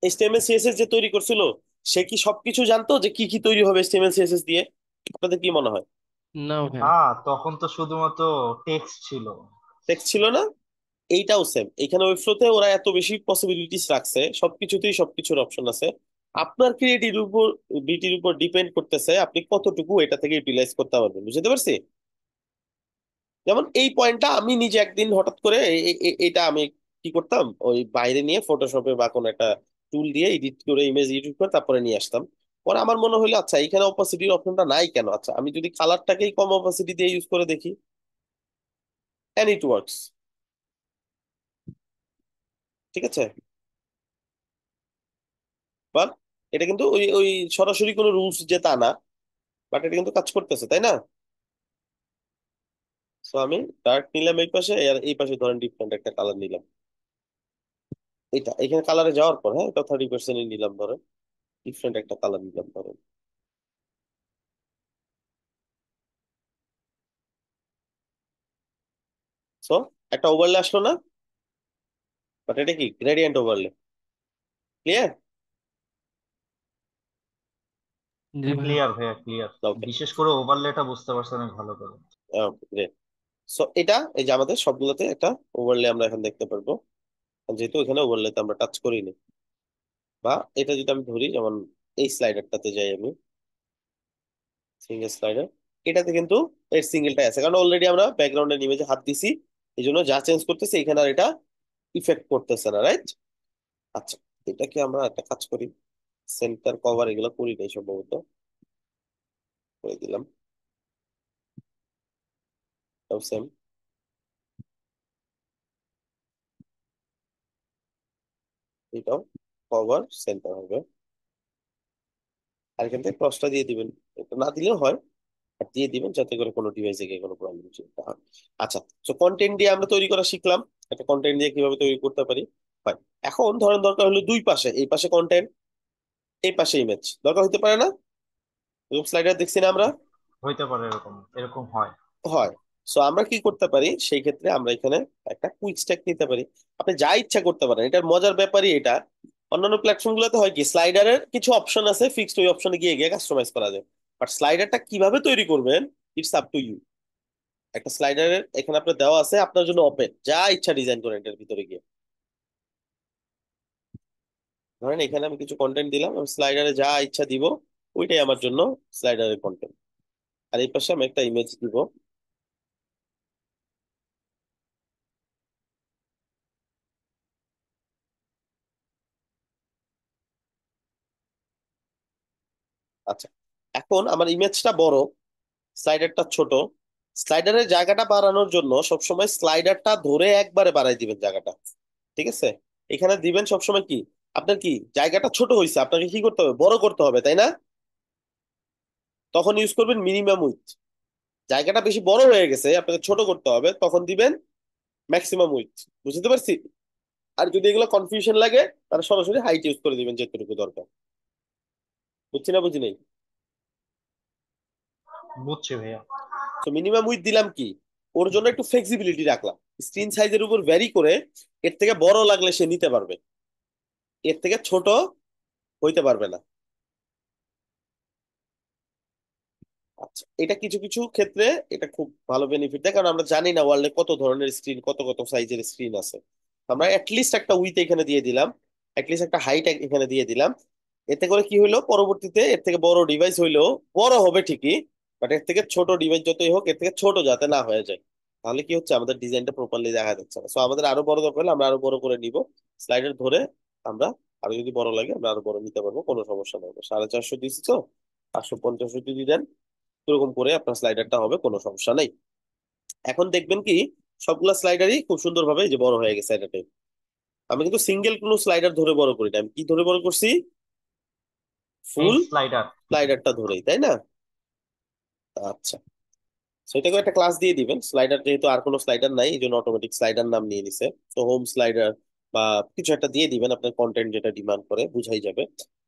এইচটিএমএল সিএসএস যে তৈরি করছিল, সে কি সবকিছু জানতো যে কি কি তৈরি হবে এইচটিএমএল সিএসএস দিয়ে? আপনাদের কি মনে হয়? না ভাই। হ্যাঁ, তখন তো শুধুমাত্র টেক্সট ছিল। টেক্সট ছিল না? এইটাও সেম, এখানে ওয়েবফ্লোতে ওরা এত বেশি পসিবিলিটিস রাখছে, সবকিছুতেই সবকিছুর অপশন আছে। আপনার ক্রিয়েটিভিটির উপর ডিপেন্ড করতেছে আপনি কতটুকু এটা থেকে ইউটিলাইজ করতে পারবেন, বুঝতে পারছি? যেমন এই পয়েন্টটা আমি নিজে একদিন হঠাৎ করে এটা আমি কি করতাম, ওই বাইরে নিয়ে ফটোশপে বা কোনো একটা টুল দিয়ে এডিট করে ইমেজ এডিট করে তারপরে নিয়ে আসতাম। পরে আমার মনে হলো আচ্ছা এখানে অপাসিটির অপশনটা নাই কেন, আচ্ছা আমি যদি কালারটাকেই কম অপাসিটি দিয়ে ইউজ করে দেখি, এন্ড ইট ওয়ার্কস। ঠিক আছে, বাট এটা কিন্তু ওই ওই সরাসরি কোনো রুলস যে তা না, বাট এটা কিন্তু কাজ করতেছে, তাই না? সো আমি ডার্ক নিলাম এই পাশে, আর এই পাশে ধরেন ডিফারেন্ট একটা কালার নিলাম। এটা এখানে কালারে যাওয়ার পর, হ্যাঁ, এটা 30% নিলাম ধরেন, ডিফারেন্ট একটা কালার নিলাম ধরেন। সো একটা ওভারলে আসলো না, বাট এটা কি গ্রেডিয়েন্ট ওভারলে। ক্লিয়ার? জি ভাইয়া। ক্লিয়ার ভাইয়া, ক্লিয়ার। ওকে, বিশেষ করে ওভারলেটা বুঝতে পারছি অনেক ভালো করে। গ্রেট। সো এটা এই যে আমাদের সবগুলোতে একটা ওভারলে আমরা এখন দেখতে পারবো, যেহেতু এখানে ওভারলেতে আমরা টাচ করিনি। বা এটা যদি আমি ধরি, যেমন এই স্লাইডারটাতে যাই আমি, সিঙ্গেল স্লাইডার, এটাতে কিন্তু এর সিঙ্গেলটাই আছে, কারণ অলরেডি আমরা ব্যাকগ্রাউন্ডের ইমেজে হাত দিছি, এই জন্য যা চেঞ্জ করতেছে এখানে আর এটা ইফেক্ট করতেছে না, রাইট? আচ্ছা, এটাকে আমরা একটা কাজ করি, সেন্টার কভার এগুলো করি নাই সম্ভবত, করে দিলাম সেম। এটাও কভার সেন্টার হবে, আর এখান থেকে ক্রসটা দিয়ে দিবেন, এটা না দিলেও হয়, আর দিয়ে দিবেন যাতে করে কোনো ডিভাইসে গিয়ে কোনো প্রবলেম না হয়। আচ্ছা, তো কন্টেন্ট দিয়ে আমরা তৈরি করা শিখলাম, একটা কন্টেন্ট দিয়ে কিভাবে তৈরি করতে পারি। হয়, এখন ধরেন দরকার হলো দুই পাশে, এই পাশে কন্টেন্ট, এই পাশে ইমেজ দরকার হতে পারে না? এরকম স্লাইডার দেখছি না আমরা? হইতে পারে, এরকম এরকম হয়। হয়। সো আমরা কি করতে পারি সেই ক্ষেত্রে, আমরা এখানে একটা কুইক স্ট্যাক নিতে পারি। আপনি যা ইচ্ছা করতে পারেন, এটার মজার ব্যাপারই এটা। অন্যান্য প্ল্যাটফর্ম গুলোতে হয় কি, স্লাইডারের কিছু অপশন আছে ফিক্সড, ওই অপশনে গিয়ে গিয়ে কাস্টমাইজ করা যায়। বাট স্লাইডারটা কিভাবে তৈরি করবেন, ইটস আপ টু ইউ। একটা স্লাইডারের এখানে আপনার দেওয়া আছে, আপনার জন্য ওপেন, যা ইচ্ছা ডিজাইন করেন এটার ভিতরে গিয়ে। ধরেন এখানে আমি কিছু কন্টেন্ট দিলাম, আমি স্লাইডারে যা ইচ্ছা দিব, ওইটাই আমার জন্য স্লাইডারের কন্টেন্ট। আর এই পাশে আমি একটা ইমেজ দিব। আচ্ছা, এখন আমার ইমেজটা বড়, স্লাইডারটা ছোট। স্লাইডারের জায়গাটা বাড়ানোর জন্য সবসময় স্লাইডারটা ধরে একবারে বাড়াই দিবেন জায়গাটা। ঠিক আছে, এখানে দিবেন সবসময় কি, আপনার কি জায়গাটা ছোট হয়েছে, আপনাকে কি করতে হবে, বড় করতে হবে, তাই না? তখন ইউজ করবেন মিনিমাম উইথ। জায়গাটা বেশি বড় হয়ে গেছে, আপনাকে ছোট করতে হবে, তখন দিবেন ম্যাক্সিমাম উইথ। বুঝতে পারছি? আর যদি এগুলো কনফিউশন লাগে, তাহলে সরাসরি হাইট ইউজ করে দিবেন যেটুকু দরকার। বুঝছি না বুঝি নাই? বুঝছি ভাইয়া। তো মিনিমাম উইথ দিলাম কি, ওর জন্য একটু ফ্লেক্সিবিলিটি রাখলাম, স্ক্রিন সাইজের উপর ভ্যারি করে এর থেকে বড় লাগলে সে নিতে পারবে, এর থেকে ছোট হইতে পারবে না। আচ্ছা, এটা কিছু কিছু ক্ষেত্রে এটা খুব ভালো বেনিফিট দেয়, কারণ আমরা জানি না ওয়ার্ল্ডে কত ধরনের স্ক্রিন, কত কত সাইজের স্ক্রিন আছে। আমরা অ্যাটলিস্ট একটা উইথ এখানে দিয়ে দিলাম, অ্যাটলিস্ট একটা হাইট এখানে দিয়ে দিলাম। এতে করে কি হইলো, পরবর্তীতে এর থেকে বড় ডিভাইস হইলেও বড় হবে ঠিকই, বাট এর থেকে ছোট ডিভাইস যতই হোক এর থেকে ছোট যাতে না হয়ে যায়। তাহলে কি হচ্ছে, আমাদের ডিজাইনটা প্রপারলি দেখা যাচ্ছে না। সো আমাদের আরো বড় দরকার হলে আমরা আরো বড় করে নিব, স্লাইডার ধরে আমরা আরো যদি বড় লাগে আমরা আরো বড় নিতে পারবো, কোনো সমস্যা নেই। 450 দিচ্ছি তো, 550 যদি দেন, এরকম করে আপনার স্লাইডারটা হবে, কোনো সমস্যা নেই। এখন দেখবেন কি, সবগুলা স্লাইডারই খুব সুন্দরভাবে এই যে বড় হয়ে গেছে এটাতে। আমি কিন্তু সিঙ্গেল কোনো স্লাইডার ধরে বড় করি না, আমি কি ধরে বড় করছি, মেইন ফুল স্লাইডার। স্লাইডারটা ধরেই, তাই না? আচ্ছা, সেটাকে একটা ক্লাস দিয়ে দিবেন। স্লাইডার যেহেতু আর কোনো স্লাইডার নাই, এই জন্য অটোমেটিক স্লাইডার নাম নিয়ে নিছে। তো হোম স্লাইডার বা কিছু একটা দিয়ে দিবেন, আপনার কন্টেন্ট যেটা ডিমান্ড করে বুঝাই যাবে।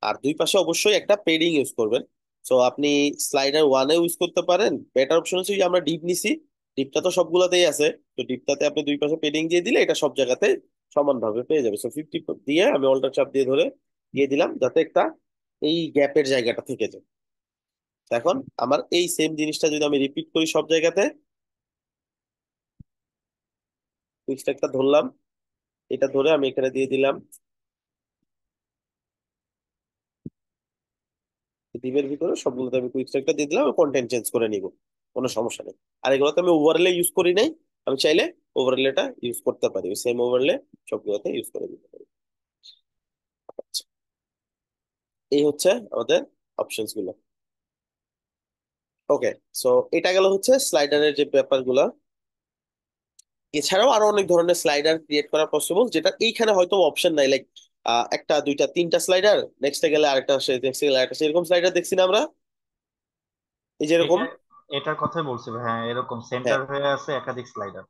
আর দুই পাশে অবশ্যই একটা পেডিং ইউজ করবেন। সো আপনি স্লাইডার ওয়ানে ইউজ করতে পারেন, বেটার অপশন হচ্ছে যে আমরা ডিপ নিছি, ডিপটা তো সবগুলাতেই আছে, তো ডিপটাতে আপনি দুই পাশে পেডিং দিয়ে দিলে এটা সব জায়গাতে সমানভাবে পেয়ে যাবে। সো 50 দিয়ে আমি অল্টার চাপ দিয়ে ধরে দিয়ে দিলাম, যাতে একটা এই গ্যাপের জায়গাটা থেকে যায়। তো এখন আমার এই সেম জিনিসটা যদি আমি রিপিট করি সব জায়গাতে, সুইচটা ধরলাম, এটা ধরে আমি এখানে দিয়ে দিলাম, ডিপের ভিতরে সবগুলোতে আমি কুইক স্ট্রাকটা দিয়ে দিলাম, কন্টেন্ট চেঞ্জ করে নিব, কোনো সমস্যা নেই। আর এগুলোতে আমি ওভারলে ইউজ করি নাই, আমি চাইলে ওভারলেটা ইউজ করতে পারি, সেম ওভারলে সবগুলোতে ইউজ করে দিতে পারি। আচ্ছা, এই হচ্ছে আমাদের অপশনস গুলো। ওকে, সো এটা গেল হচ্ছে স্লাইডারের যে ব্যাপারগুলো। এছাড়াও আরো অনেক ধরনের স্লাইডার ক্রিয়েট করা পসিবল, যেটা এইখানে হয়তো অপশন নাই, লাইক একটা দুইটা তিনটা স্লাইডার, নেক্সটে গেলে আরেকটা আসে, নেক্সটে গেলে আরেকটা, এরকম স্লাইডার দেখছি না আমরা, এই যে এরকম। এটা এটার কথাই বলছি ভাই, হ্যাঁ এরকম হ্যাঁ, সেন্টার হয়ে আছে একাধিক স্লাইডার।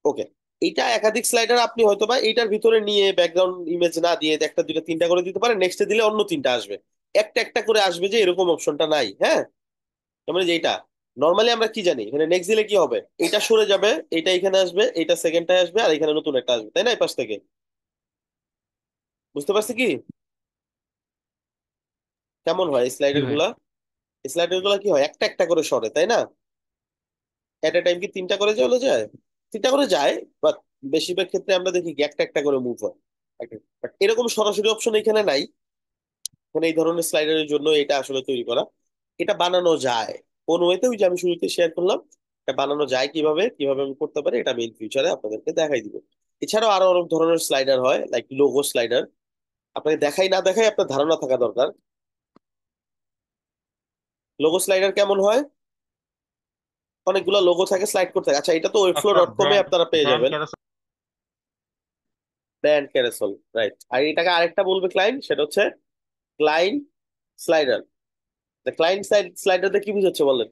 ওকে। এইটা একাধিক স্লাইডার আপনি হয়তো বা এইটার ভিতরে নিয়ে ব্যাকগ্রাউন্ড ইমেজ না দিয়ে একটা দুইটা তিনটা করে দিতে পারেন, নেক্সটে দিলে অন্য তিনটা আসবে, একটা একটা করে আসবে, যে এরকম অপশনটা নাই। হ্যাঁ, তার মানে যেটা নর্মালি আমরা কি জানি, এখানে নেক্সট দিলে কি হবে, এটা সরে যাবে, এটা এখানে আসবে, এটা সেকেন্ডটায় আসবে, আর এখানে নতুন একটা আসবে, তাই না, এই পাশ থেকে। বুঝতে পারছি কি কেমন হয় জি স্লাইডার ভাই। গুলা? স্লাইডার গুলা কি হয়, একটা একটা করে সরে, তাই না? এট এ টাইম কি তিনটা করে চলে যায়? তিনটা করে যায়, বাট বেশিরভাগ ক্ষেত্রে আমরা দেখি কি একটা একটা করে মুভ হয়। But এরকম সরাসরি অপশন এখানে নাই। এখানে এই ধরনের স্লাইডারের জন্য এটা আসলে তৈরি করা। এটা বানানো যায় কোন ওয়েতে, ওই যে আমি শুরুতে শেয়ার করলাম, এটা বানানো যায় কিভাবে কিভাবে আমি করতে পারি, এটা আমি ইন ফিউচারে আপনাদেরকে দেখাই দিব। এছাড়াও আরো অনেক ধরনের স্লাইডার হয়, লাইক লোগো স্লাইডার। আপনাকে দেখাই না দেখাই আপনার ধারণা থাকা দরকার লোগো স্লাইডার কেমন হয়। অনেকগুলো লোগো থাকে, স্লাইড করতে থাকে। আচ্ছা, এটা তো ওয়েবফ্লো একটা ডট কমে ব্র্যান্ড আপনারা পেয়ে ব্র্যান্ড যাবেন। ক্যারোসেল। Brand carousel, right. আর এটাকে আরেকটা বলবে ক্লায়েন্ট, সেটা হচ্ছে ক্লায়েন্ট স্লাইডার। ক্লায়েন্ট স্লাইডার কি বুঝাচ্ছে বলেন?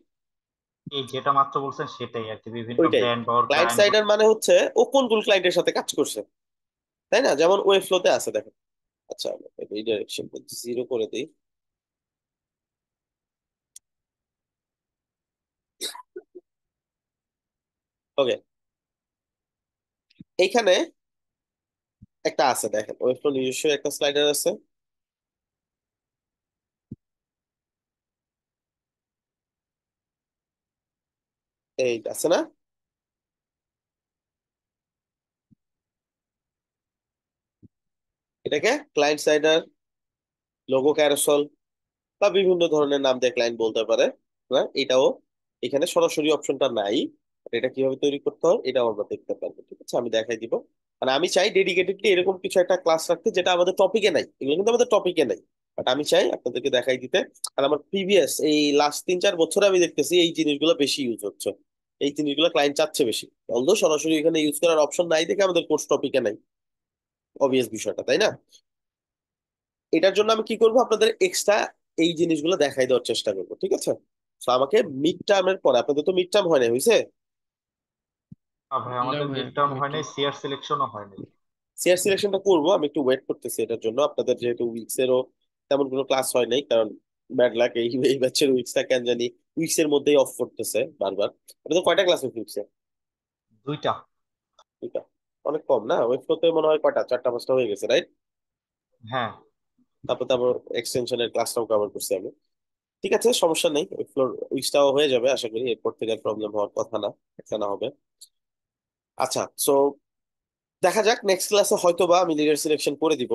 এই যেটা মাত্র বলছেন সেটাই আর কি, বিভিন্ন ওইটাই। ব্র্যান্ড বা ওর ক্লায়েন্ট ক্লায়েন্ট। স্লাইডার মানে হচ্ছে ও কোন কোন ক্লায়েন্টের সাথে কাজ করছে, তাই না, যেমন ওয়েবফ্লোতে আছে দেখেন। আচ্ছা, আমরা এই ডাইরেকশন জিরো করে দিই। ওকে, এইখানে একটা আছে দেখেন, ওয়েবফ্লো নিজস্ব একটা স্লাইডার আছে। এই আছে না, এটাকে ক্লায়েন্ট স্লাইডার, লোগো ক্যারোসেল, বা বিভিন্ন ধরনের নাম দিয়ে ক্লায়েন্ট বলতে পারে। না, এটাও এখানে সরাসরি অপশনটা নাই। এটা কিভাবে তৈরি করতে হয় এটাও আমরা দেখতে পারবো, ঠিক আছে, আমি দেখাই দিব। মানে আমি চাই ডেডিকেটেডলি এরকম কিছু একটা ক্লাস রাখতে, যেটা আমাদের টপিকে নাই, এগুলো কিন্তু আমাদের টপিকে নাই, বাট আমি চাই আপনাদেরকে দেখাই দিতে। আর আমার প্রিভিয়াস এই লাস্ট 3-4 বছরে আমি দেখতেছি এই জিনিসগুলো বেশি ইউজ হচ্ছে, এই জিনিসগুলো ক্লায়েন্ট চাচ্ছে বেশি, অলদো সরাসরি এখানে ইউজ করার অপশন নাই দেখে আমাদের কোর্স টপিকে নাই, অবভিয়াস বিষয়টা, তাই না? এটার জন্য আমি কি করব, আপনাদের এক্সট্রা এই জিনিসগুলো দেখাই দেওয়ার চেষ্টা করবো, ঠিক আছে। তো আমাকে মিড টার্মের পরে, আপনাদের তো মিড টার্ম হয় না, হয়েছে? ভাই না আমাদের ভাই, মিড টার্ম হয় মিডটার্ম। নাই, সিআর সিলেকশনও হয় নাই। সিআর সিলেকশনটা করবো, আমি একটু ওয়েট করতেছি এটার জন্য। আপনাদের যেহেতু উইক্স এরও তেমন কোনো ক্লাস হয় নাই, কারণ ব্যাড লাক, এই এই ব্যাচের উইক্সটা কেন জানি উইক্স এর মধ্যেই অফ করতেছে বারবার। আপনাদের কয়টা ক্লাস হচ্ছে উইক্সে? দুইটা। দুইটা? অনেক কম না, ওয়েবফ্লোতে মনে হয় কয়টা, 4টা 5টা হয়ে গেছে, রাইট? হ্যাঁ। তারপর এক্সটেনশনের ক্লাসটাও কভার করছি আমি। ঠিক আছে, সমস্যা নেই, ওয়েবফ্লোর উইক্সটাও হয়ে যাবে আশা করি, এরপর থেকে আর প্রবলেম হওয়ার কথা না, একটা না হবে। আচ্ছা, সো দেখা যাক, নেক্সট ক্লাসে হয়তো বা আমি লিডার সিলেকশন করে দিব।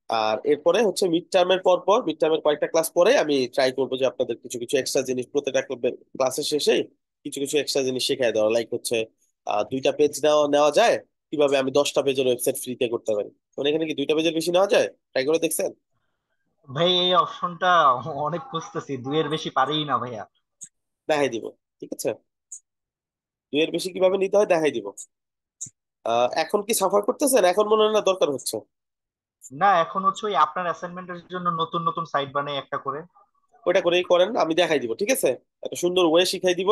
আর এরপরে হচ্ছে মিড টার্মের পর পর, মিড টার্মের কয়েকটা ক্লাস পরে আমি ট্রাই করবো যে আপনাদের কিছু কিছু এক্সট্রা জিনিস প্রত্যেকটা ক্লাসের শেষে কিছু কিছু এক্সট্রা জিনিস শেখায় দেওয়া, লাইক হচ্ছে 2টা পেজ নেওয়া নেওয়া যায়, কিভাবে আমি 10টা পেজের ওয়েবসাইট ফ্রিতে করতে পারি। মানে এখানে কি 2টা পেজের বেশি নেওয়া যায়? ট্রাই করে দেখছেন? ভাই এই অপশনটা অনেক খুঁজতেছি, দুইয়ের বেশি পারিই না ভাইয়া। দেখাই দিব, ঠিক আছে। 2 এর বেশি কিভাবে নিতে হয় দেখাই দিব। এখন কি সাফার করতেছেন? এখন মনে হয় না দরকার হচ্ছে। না এখন হচ্ছে ওই আপনার অ্যাসাইনমেন্টের জন্য নতুন নতুন সাইট বানাই একটা করে। ওইটা করেই করেন, আমি দেখাই দিব, ঠিক আছে। একটা সুন্দর ওয়ে শিখাই দিব।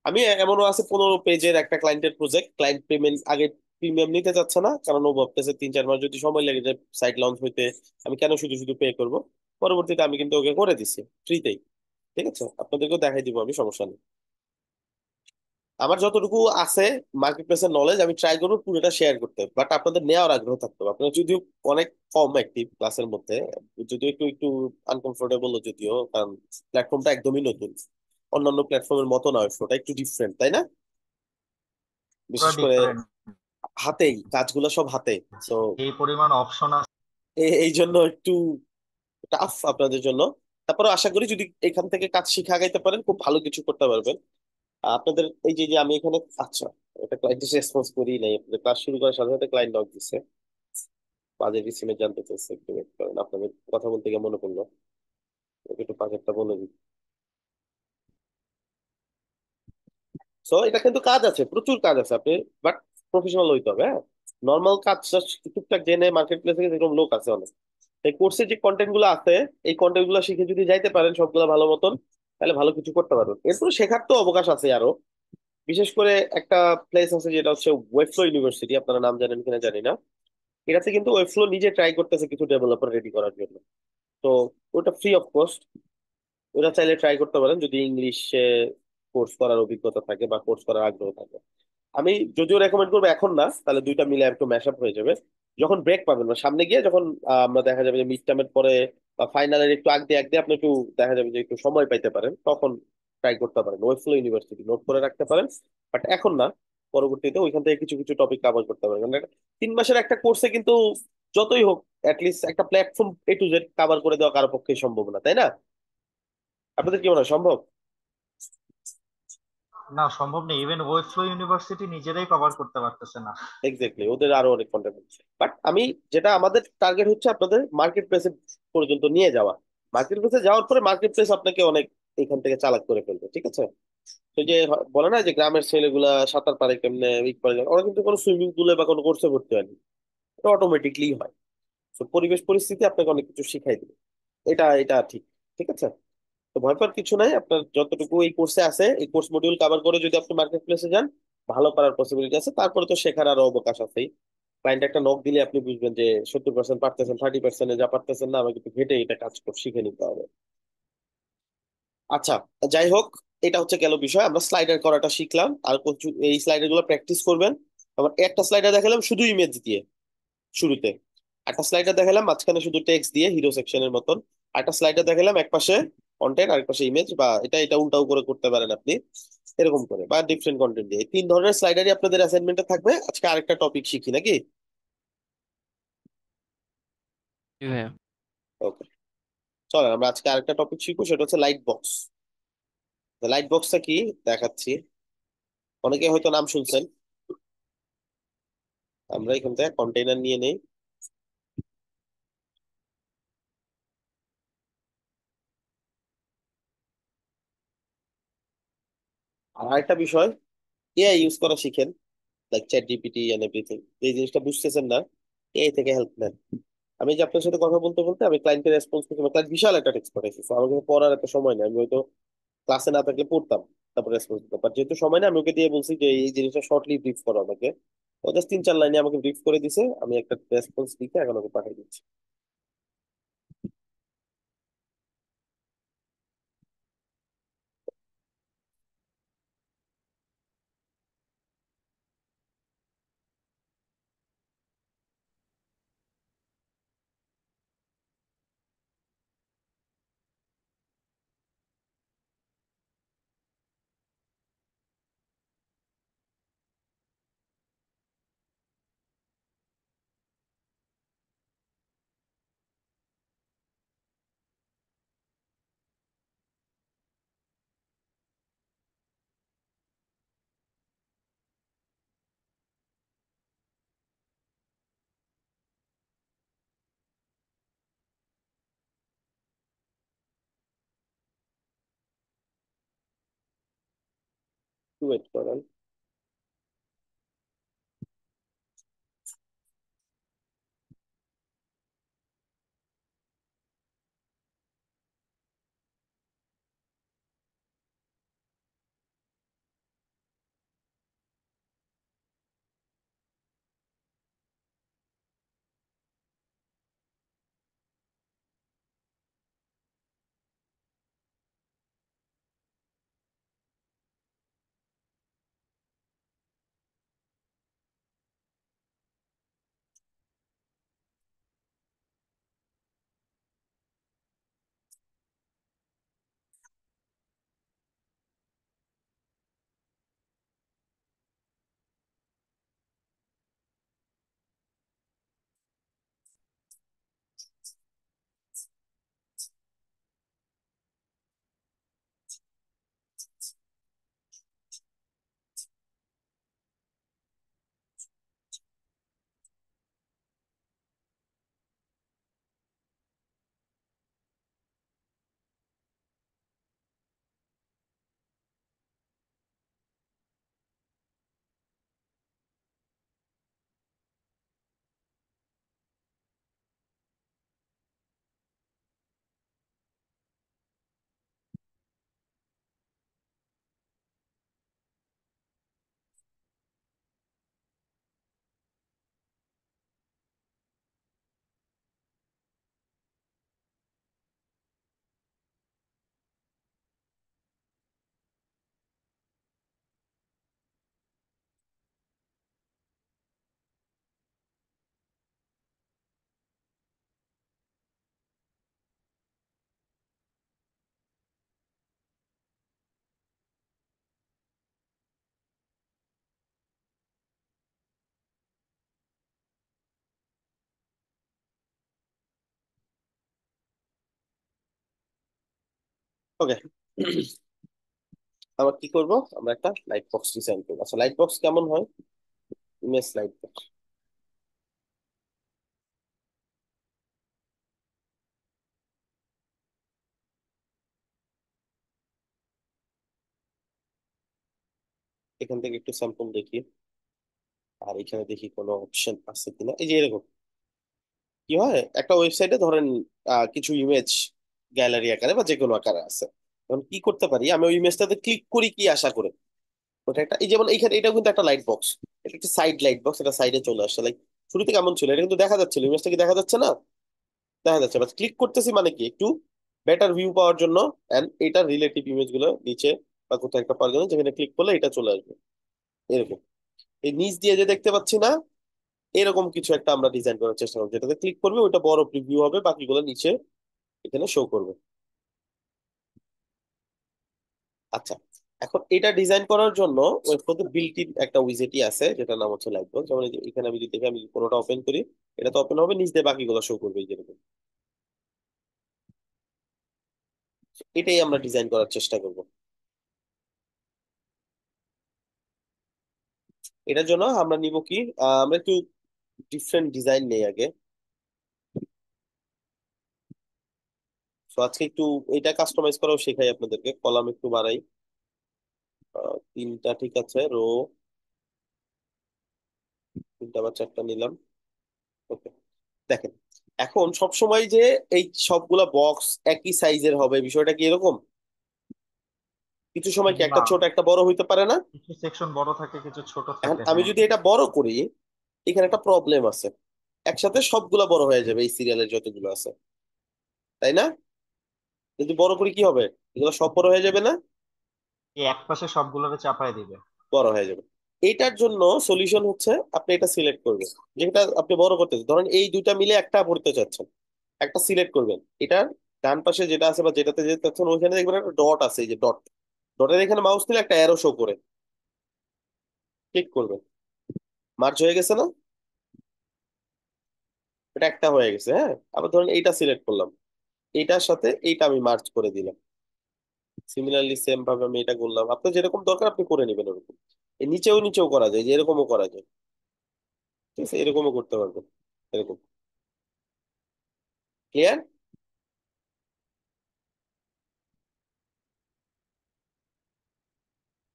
আমি এমনও আছে 15 পেজের একটা ক্লায়েন্টের প্রজেক্ট, ক্লায়েন্ট পেমেন্ট আগে প্রিমিয়াম নিতে চাচ্ছে না, কারণ ও ভাবতেছে 3-4 মাস যদি সময় লেগে যায় সাইট লঞ্চ হইতে, আমি কেন শুধু শুধু পে করব। পরবর্তীতে আমি কিন্তু ওকে করে দিছি ফ্রিতেই, ঠিক আছে, আপনাদেরকেও দেখাই দিব আমি, সমস্যা নেই। আমার যতটুকু আছে মার্কেট প্লেসের নলেজ, আমি ট্রাই করবো পুরোটা শেয়ার করতে, বাট আপনাদের নেওয়ার আগ্রহ থাকতে হবে। আপনারা যদিও অনেক কম অ্যাক্টিভ ক্লাসের মধ্যে, যদিও একটু একটু আনকমফোর্টেবল, যদিও কারণ প্ল্যাটফর্মটা একদমই নতুন, অন্যান্য প্ল্যাটফর্মের মতো নয়, ওটা একটু ডিফারেন্ট, তাই না? পুরো বিশেষ করে ডিফারেন্ট। হাতেই কাজগুলো, সব হাতে। তো এই পরিমাণ অপশন আছে। এই জন্য একটু টাফ আপনাদের জন্য। তারপরে আশা করি যদি এখান থেকে কাজ শিখে আগাইতে পারেন, খুব ভালো কিছু করতে পারবেন। আপনাদের এই যে যে আমি এখানে, আচ্ছা, এটা ক্লায়েন্টের রেসপন্স করি নাই, আপনাদের ক্লাস শুরু করার সাথে সাথে ক্লায়েন্ট নক দিচ্ছে, বাজেট এস্টিমেট জানতে চাইছে, একটু wait করেন, আপনাদের কথা বলতে গিয়ে মনে পড়লো। ওকে একটু পাকেটটা বলে দিই। সো এটা কিন্তু কাজ আছে, প্রচুর কাজ আছে, আপনি বাট প্রফেশনাল হইতে হবে, হ্যাঁ। নর্মাল কাজ just টুকটাক জেনে মার্কেট প্লেসে এরকম লোক আছে অনেক। এই কোর্সে যে কন্টেন্ট গুলো আছে, এই কন্টেন্ট গুলো শিখে যদি যাইতে পারেন সবগুলো ভালো মতন, তাহলে ভালো কিছু করতে পারবেন। এরপরে শেখার তো অবকাশ আছে আরো। বিশেষ করে একটা প্লেস আছে যেটা হচ্ছে ওয়েবফ্লো ইউনিভার্সিটি, আপনারা নাম জানেন কিনা জানি না। এটাতে কিন্তু ওয়েবফ্লো নিজে ট্রাই করতেছে কিছু ডেভেলপার রেডি করার জন্য। তো ওটা ফ্রি অফ কস্ট, ওটা চাইলে ট্রাই করতে পারেন যদি ইংলিশে কোর্স করার অভিজ্ঞতা থাকে বা কোর্স করার আগ্রহ থাকে। আমি যদিও রেকমেন্ড করবো এখন না, তাহলে দুইটা মিলে একটু ম্যাশ আপ হয়ে যাবে। যখন ব্রেক পাবেন বা সামনে গিয়ে যখন আমরা দেখা যাবে যে মিড টার্মের পরে বা ফাইনালের একটু আগ দিয়ে আপনি একটু দেখা যাবে যে একটু সময় পাইতে পারেন, তখন ট্রাই করতে পারেন ওয়েবফ্লো ইউনিভার্সিটি, নোট করে রাখতে পারেন। বাট এখন না, পরবর্তীতে ওইখান থেকে কিছু কিছু টপিক কভার করতে পারেন। কারণ 3 মাসের একটা কোর্সে কিন্তু যতই হোক অ্যাটলিস্ট একটা platform A to Z cover করে দেওয়া কারো পক্ষে সম্ভব না, তাই না? আপনাদের কি মনে হয় সম্ভব? না, সম্ভব নেই, ইভেন ওয়েবফ্লো ইউনিভার্সিটি নিজেরাই কভার করতে পারতেছে না। এক্স্যাক্টলি, ওদের আরো অনেক কন্টেন্ট আছে। বাট আমি যেটা আমাদের টার্গেট হচ্ছে আপনাদের মার্কেট প্লেসে পর্যন্ত নিয়ে যাওয়া। মার্কেট প্লেসে যাওয়ার পরে মার্কেট প্লেস আপনাকে অনেক এখান থেকে চালাক করে ফেলবে, ঠিক আছে? তো যে বলে না যে গ্রামের ছেলেগুলা সাঁতার পারে কেমনে, উইক পারে কেমনে, ওরা কিন্তু কোনো সুইমিং পুলে বা কোনো কোর্সে ভর্তি হয়নি, এটা অটোমেটিকলি হয়। তো পরিবেশ পরিস্থিতি আপনাকে অনেক কিছু শিখাই দিবে, এটা এটা ঠিক, ঠিক আছে? তো ভয় পাওয়ার কিছু নাই, আপনার যতটুকু এই কোর্সে আছে এই কোর্স মডিউল কভার করে যদি আপনি মার্কেট প্লেসে যান, ভালো করার পসিবিলিটি আছে। তারপরে তো শেখার আরো অবকাশ আছেই। ক্লায়েন্ট একটা নক দিলে আপনি বুঝবেন যে 70% পারতেছেন, 30% যা পারতেছেন না, আমাকে একটু ঘেটে এটা কাজ করে শিখে নিতে হবে। আচ্ছা, যাই হোক, এটা হচ্ছে গেল বিষয়, আমরা স্লাইডার করাটা শিখলাম। আর এই স্লাইডার গুলো প্র্যাকটিস করবেন। আবার একটা স্লাইডার দেখালাম শুধু ইমেজ দিয়ে শুরুতে, একটা স্লাইডার দেখালাম মাঝখানে শুধু টেক্সট দিয়ে হিরো সেকশনের মতন, একটা স্লাইডার দেখালাম এক পাশে কন্টেন্ট আর এক পাশে ইমেজ, বা এটা এটা উল্টাও করে করতে পারেন আপনি, এরকম করে, বা ডিফারেন্ট কন্টেন্ট দিয়ে। এই 3 ধরনের স্লাইডারই আপনাদের অ্যাসাইনমেন্টে থাকবে। আজকে আরেকটা টপিক শিখি নাকি? জি ভাইয়া। ওকে, চলেন আমরা আজকে আরেকটা টপিক শিখবো, সেটা হচ্ছে লাইট বক্স। লাইট বক্সটা কি দেখাচ্ছি, অনেকে হয়তো নাম শুনছেন। আমরা এখান থেকে কন্টেইনার নিয়ে নেই। আর আরেকটা বিষয়, এআই ইউজ করা শিখেন, like chat GPT and everything. এই জিনিসটা বুঝতেছেন না, এআই থেকে হেল্প নেন। আমি যে আপনার সাথে কথা বলতে বলতে আমি ক্লায়েন্টের রেসপন্স করতে, ক্লায়েন্ট বিশাল একটা টেক্সট পাঠাইছে, তো আমার কাছে পড়ার এত সময় নেই, আমি হয়তো ক্লাসে না থাকলে পড়তাম, তারপর রেসপন্স দিতাম। বাট যেহেতু সময় নেই, আমি ওকে দিয়ে বলছি যে এই জিনিসটা শর্টলি ব্রিফ করো আমাকে। ও জাস্ট 3-4 লাইনে আমাকে ব্রিফ করে দিছে, আমি একটা রেসপন্স লিখে এখন ওকে পাঠিয়ে দিচ্ছি। ওয়েট করেন। ওকে। আবার কি করব, আমরা একটা লাইট বক্স ডিজাইন করবো। আচ্ছা, লাইট বক্স কেমন হয়? Image light box. এখান থেকে একটু স্যাম্পল দেখি, আর এখানে দেখি কোনো অপশন আছে কিনা। এই যে এরকম কি হয়, একটা ওয়েবসাইটে ধরেন কিছু ইমেজ গ্যালারি আকারে বা যে কোনো আকারে আছে। তখন কি করতে পারি, আমি ওই ইমেজটাতে ক্লিক করি কি আশা করে। ওটা একটা, এই যেমন এইখানে এটাও কিন্তু একটা লাইট বক্স। এটা একটা সাইড লাইট বক্স, এটা সাইডে চলে আসছে। লাইক শুরুতে কেমন ছিল, এটা কিন্তু দেখা যাচ্ছিল, ইমেজটা কি দেখা যাচ্ছে না? দেখা যাচ্ছে, বাট ক্লিক করতেছি মানে কি, একটু বেটার ভিউ পাওয়ার জন্য। এন্ড এটা রিলেটিভ ইমেজ গুলো নিচে বা কোথাও একটা পাওয়ার জন্য, যেখানে ক্লিক করলে এটা চলে আসবে এরকম। এই নিচ দিয়ে যে দেখতে পাচ্ছি না, এরকম কিছু একটা আমরা ডিজাইন করার চেষ্টা করবো, যেটাতে ক্লিক করবে ওটা বড় প্রিভিউ হবে, বাকিগুলো নিচে এখানে শো করবে। আচ্ছা, এখন এটা ডিজাইন করার জন্য ওই মধ্যে বিল্ট ইন একটা উইজেটই আছে, যেটার নাম হচ্ছে লাইট বক্স। যেমন এই যে এখানে আমি যদি দেখি, আমি যদি কোনোটা ওপেন করি, এটা তো ওপেন হবে, নিচ দিয়ে বাকিগুলো শো করবে এই যেরকম। এটাই আমরা ডিজাইন করার চেষ্টা করব। এটার জন্য আমরা নিব কি, আমরা একটু ডিফারেন্ট ডিজাইন নেই আগে। তো আজকে একটু এটা কাস্টমাইজ করাও শেখাই আপনাদেরকে। কলাম একটু বাড়াই, তিনটা ঠিক আছে, রো তিনটা বা চারটা নিলাম। ওকে, দেখেন, এখন সব সময় যে এই সবগুলা বক্স একই সাইজের হবে, বিষয়টা কি এরকম? কিছু সময় কি একটা না, ছোট একটা বড় হইতে পারে না? কিছু সেকশন বড় থাকে, কিছু ছোট এখন থাকে, আমি হ্যাঁ। যদি এটা বড় করি, এখানে একটা প্রবলেম আছে, একসাথে সবগুলা বড় হয়ে যাবে এই সিরিয়ালের যতগুলো আছে, তাই না? যদি বড় করি কি হবে, এগুলো সব বড় হয়ে যাবে না? এই এক পাশে সবগুলোকে চাপায় দিবে। বড় হয়ে যাবে। এটার জন্য সলিউশন হচ্ছে, আপনি এটা সিলেক্ট করবেন, যেটা আপনি বড় করতে চাচ্ছেন। ধরেন এই দুইটা মিলে একটা করতে চাচ্ছেন, একটা সিলেক্ট করবেন। এটার ডান পাশে যেটা আছে বা যেটাতে যেতে চাচ্ছেন, ওইখানে দেখবেন একটা ডট আছে, এই যে ডট, ডটের এখানে মাউস দিলে একটা অ্যারো শো করে, ক্লিক করবেন। মার্জ হয়ে গেছে না? এটা একটা হয়ে গেছে, হ্যাঁ। আবার ধরেন এইটা সিলেক্ট করলাম, এইটার সাথে এইটা আমি মার্জ করে দিলাম। সিমিলারলি সেম ভাবে আমি এটা করলাম। আপনার যেরকম দরকার আপনি করে নেবেন ওরকম। এই নিচেও নিচেও করা যায়, যে এরকমও করা যায়, ঠিক আছে, এরকমও করতে পারবেন, এরকম। ক্লিয়ার?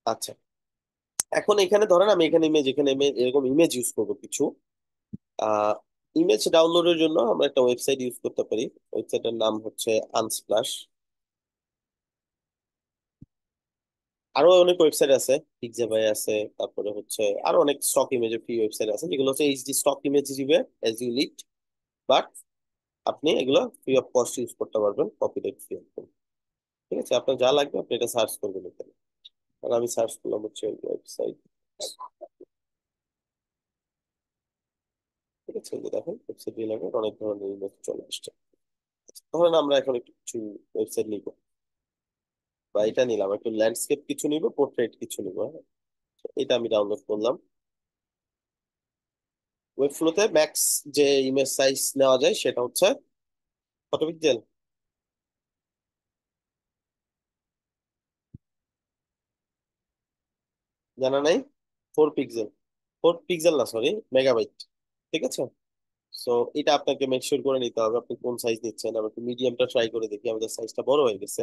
আচ্ছা, এখন এখানে ধরেন আমি এখানে ইমেজ, এখানে ইমেজ, এরকম ইমেজ ইউজ করবো কিছু। আহ ইমেজ ডাউনলোডের জন্য আমরা একটা ওয়েবসাইট ইউজ করতে পারি। ওয়েবসাইটের নাম হচ্ছে আনস্প্লাশ। আরো অনেক ওয়েবসাইট আছে, পিক্সাবাই আছে, তারপরে হচ্ছে আরো অনেক স্টক ইমেজের ফ্রি ওয়েবসাইট আছে, যেগুলো হচ্ছে এইচডি স্টক ইমেজ দিবে এজ ইউ নিড। বাট আপনি এগুলো ফ্রি অফ কস্ট ইউজ করতে পারবেন, কপিরাইট ফ্রি। ঠিক আছে, আপনার যা লাগবে আপনি এটা সার্চ করবেন এখানে। আর আমি সার্চ করলাম হচ্ছে ওয়েবসাইট। ঠিক আছে, এই যে দেখেন ওয়েবসাইট রিলেটেড অনেক ধরনের ইমেজ চলে আসছে। ধরেন আমরা এখন একটু কিছু ওয়েবসাইট নিব, বা এটা নিলাম, একটু ল্যান্ডস্কেপ কিছু নিব, পোর্ট্রেট কিছু নিব, হ্যাঁ। তো এটা আমি ডাউনলোড করলাম। ওয়েব ফ্লোতে ম্যাক্স যে ইমেজ সাইজ নেওয়া যায় সেটা হচ্ছে কত পিক্সেল, জানা নাই? 4 পিক্সেল। 4 পিক্সেল না, সরি, মেগাবাইট। ঠিক আছে। সো এটা আপনাকে মেক শিওর করে নিতে হবে আপনি কোন সাইজ নিচ্ছেন। আমি একটু মিডিয়ামটা ট্রাই করে দেখি, আমাদের সাইজটা বড় হয়ে গেছে।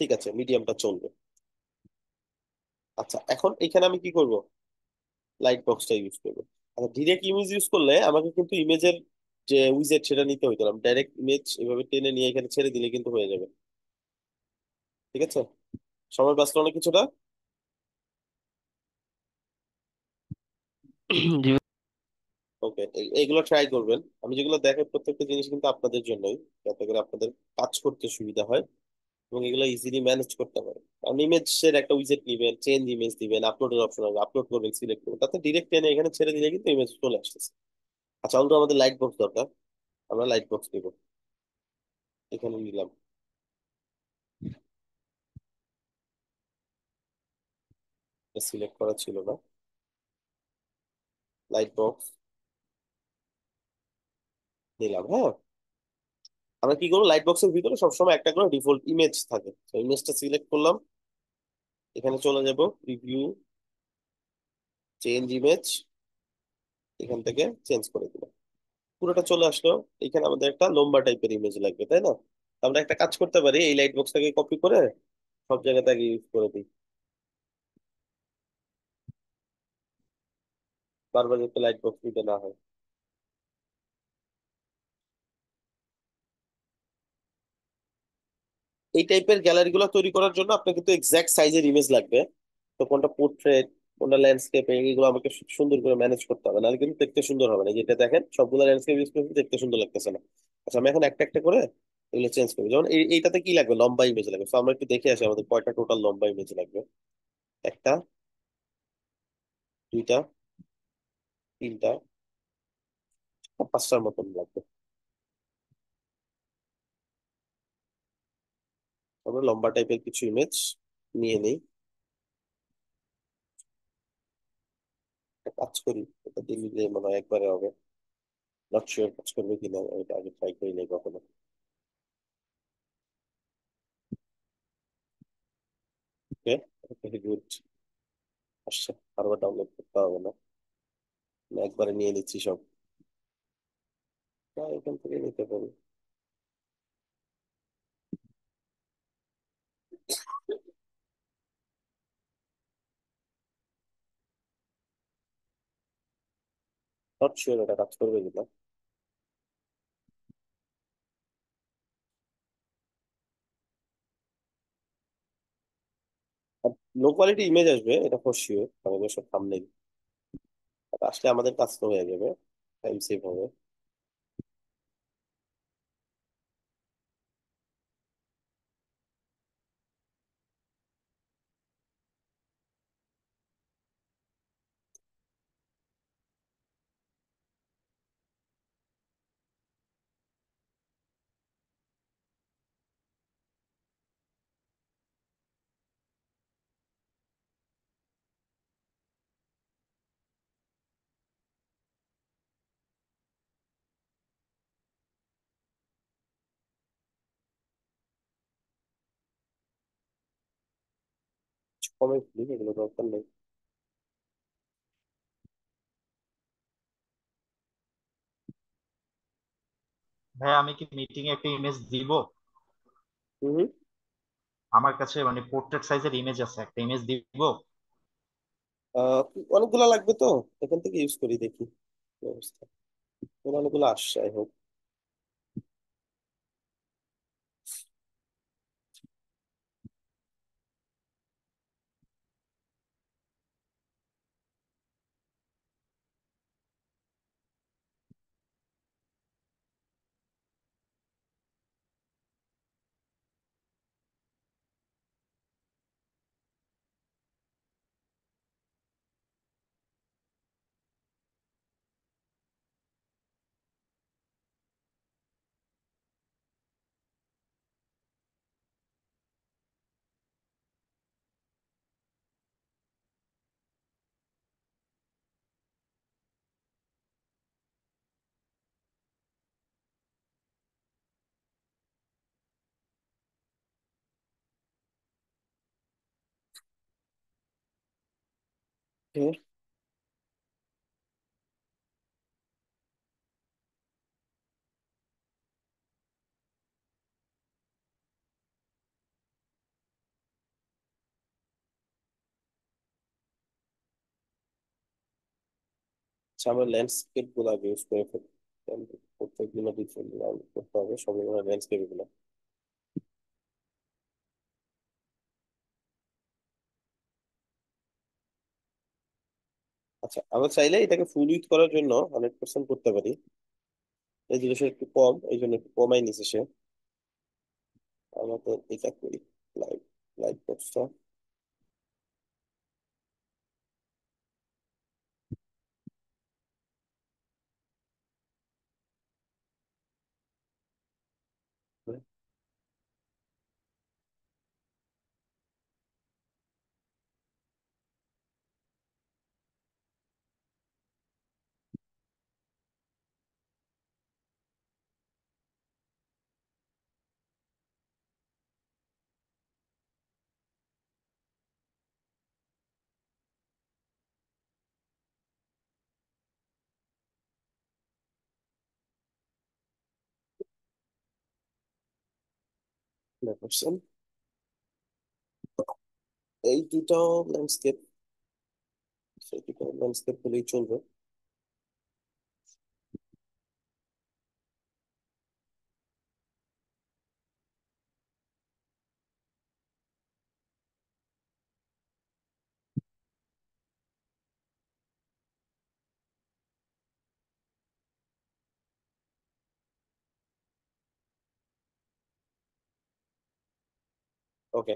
ঠিক আছে, মিডিয়ামটা চলবে। আচ্ছা, এখন এখানে আমি কি করব, লাইট বক্সটা ইউজ করবো। আচ্ছা, ডিরেক্ট ইমেজ ইউজ করলে আমাকে কিন্তু ইমেজের যে উইজেট সেটা নিতে হইতো না। ডাইরেক্ট ইমেজ এভাবে টেনে নিয়ে এখানে ছেড়ে দিলে কিন্তু হয়ে যাবে। ঠিক আছে, সময় বাঁচলো না কিছুটা। জি ওকে, এইগুলো ট্রাই করবেন। আমি যেগুলো দেখাই প্রত্যেকটা জিনিস কিন্তু আপনাদের জন্যই, যাতে করে আপনাদের কাজ করতে সুবিধা হয় এবং এগুলো ইজিলি ম্যানেজ করতে পারেন। কারণ ইমেজের একটা উইজেট নিবেন, চেঞ্জ ইমেজ দিবেন, আপলোডের অপশন হবে, আপলোড করবেন, সিলেক্ট করবেন, তাতে ডিরেক্ট টেনে এখানে ছেড়ে দিলে কিন্তু ইমেজ চলে আসতেছে। আচ্ছা, অলরেডি আমাদের লাইট বক্স দরকার, আমরা লাইট বক্স নিব। এখানে নিলাম, সিলেক্ট করা ছিল না। লাইট বক্স নিলাম, হ্যাঁ। আমরা কি করবো, লাইট বক্সের ভিতরে সবসময় একটা করে ডিফল্ট ইমেজ থাকে, তো ইমেজটা সিলেক্ট করলাম, এখানে চলে যাব, রিভিউ, চেঞ্জ ইমেজ, এখান থেকে চেঞ্জ করে দিলাম, পুরোটা চলে আসলো। এখানে আমাদের একটা লম্বা টাইপের ইমেজ লাগবে, তাই না? আমরা একটা কাজ করতে পারি, এই লাইট বক্সটাকে কপি করে সব জায়গাতে আগে ইউজ করে দিই, বারবার যাতে লাইট বক্স নিতে না হয়। এই টাইপের গ্যালারি গুলো তৈরি করার জন্য আপনার কিন্তু এক্সাক্ট সাইজের ইমেজ লাগবে। তো কোনটা পোর্ট্রেট, কোনটা ল্যান্ডস্কেপে, এগুলো আমাকে সুন্দর করে ম্যানেজ করতে হবে, নাহলে কিন্তু দেখতে সুন্দর হবে না। যেটা দেখেন সবগুলো ল্যান্ডস্কেপ ইউজ করতে দেখতে সুন্দর লাগতেছে না। আচ্ছা, আমি এখন একটা একটা করে এগুলো চেঞ্জ করবো। যেমন এইটাতে কি লাগবে, লম্বা ইমেজ লাগবে, তো আমরা একটু দেখে আসি আমাদের কয়টা টোটাল লম্বা ইমেজ লাগবে। একটা, দুইটা, তিনটা, পাঁচটার মতন লাগবে। আমরা লম্বা টাইপের কিছু ইমেজ নিয়ে নিই, একটা কাজ করি, এটা দিয়ে নিলে মনে হয় একবারে হবে। নট শিওর কাজ করবে কিনা, এটা আগে ট্রাই করি নাই কখনো। ওকে, গুড, আসছে। বারবার ডাউনলোড করতে হবে না, আমি একবারে নিয়ে নিচ্ছি সব, এখান থেকে নিতে পারি। নট শিওর এটা কাজ করবে কিনা। লো কোয়ালিটি ইমেজ আসবে, এটা ফর শিওর, আমাদের সব থাম্বনেইল আসলে আমাদের কাজ তো হয়ে যাবে, টাইম সেভ হবে। কমে ফেলি, এগুলো দরকার নেই। ভাই আমি কি মিটিং এ একটা ইমেজ দিব? হুম। আমার কাছে মানে পোর্ট্রেট সাইজের ইমেজ আছে, একটা ইমেজ দিব। আহ অনেকগুলো লাগবে তো, এখান থেকে ইউজ করি, দেখি কি অবস্থা। অনেকগুলো আসছে, আই হোপ। আচ্ছা, আমরা ল্যান্ডস্কেপ গুলো আগে ইউজ করে ফেলি, প্রত্যেকগুলো ডিফারেন্ট করতে হবে, সবগুলো ল্যান্ডস্কেপ গুলো। আচ্ছা, আমরা চাইলে এটাকে ফুল উইথ করার জন্য 100% করতে পারি। রেজুলেশন একটু কম, এই জন্য একটু কমাই নিছে সে। আমাদের এটা করি, লাইট, লাইট বক্সটা। পার্সন এই দুটাও ল্যান্ডস্কেপ, সেই দুটো ল্যান্ডস্কেপ বলেই চলবে। ওকে,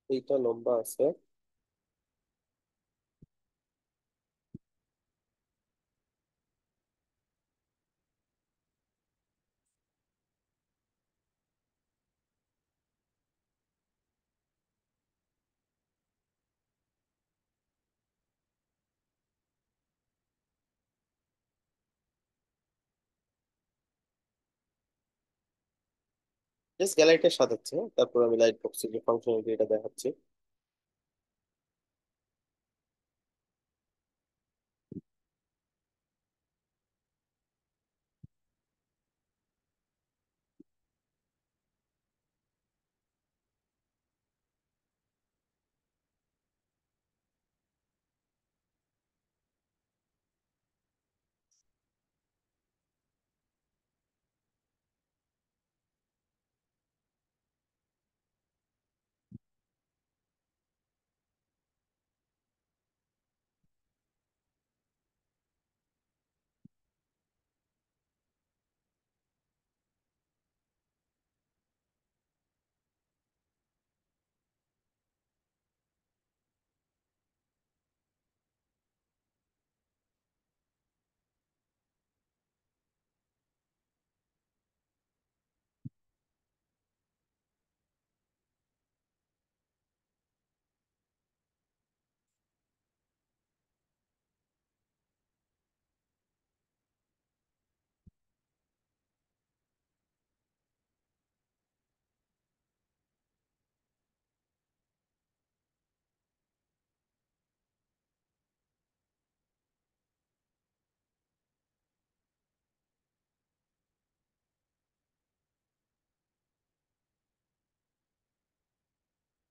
এইটা লম্বা আছে। জাস্ট গ্যালারিটা সাজাচ্ছে, তারপর আমি লাইট বক্সের যে ফাংশনালিটি এটা দেখাচ্ছি।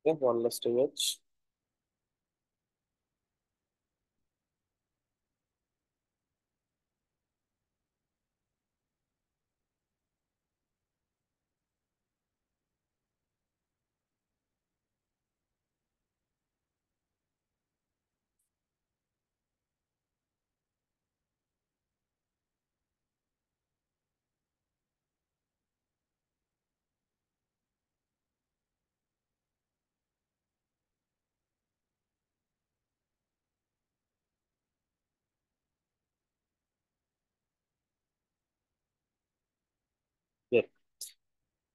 One last image.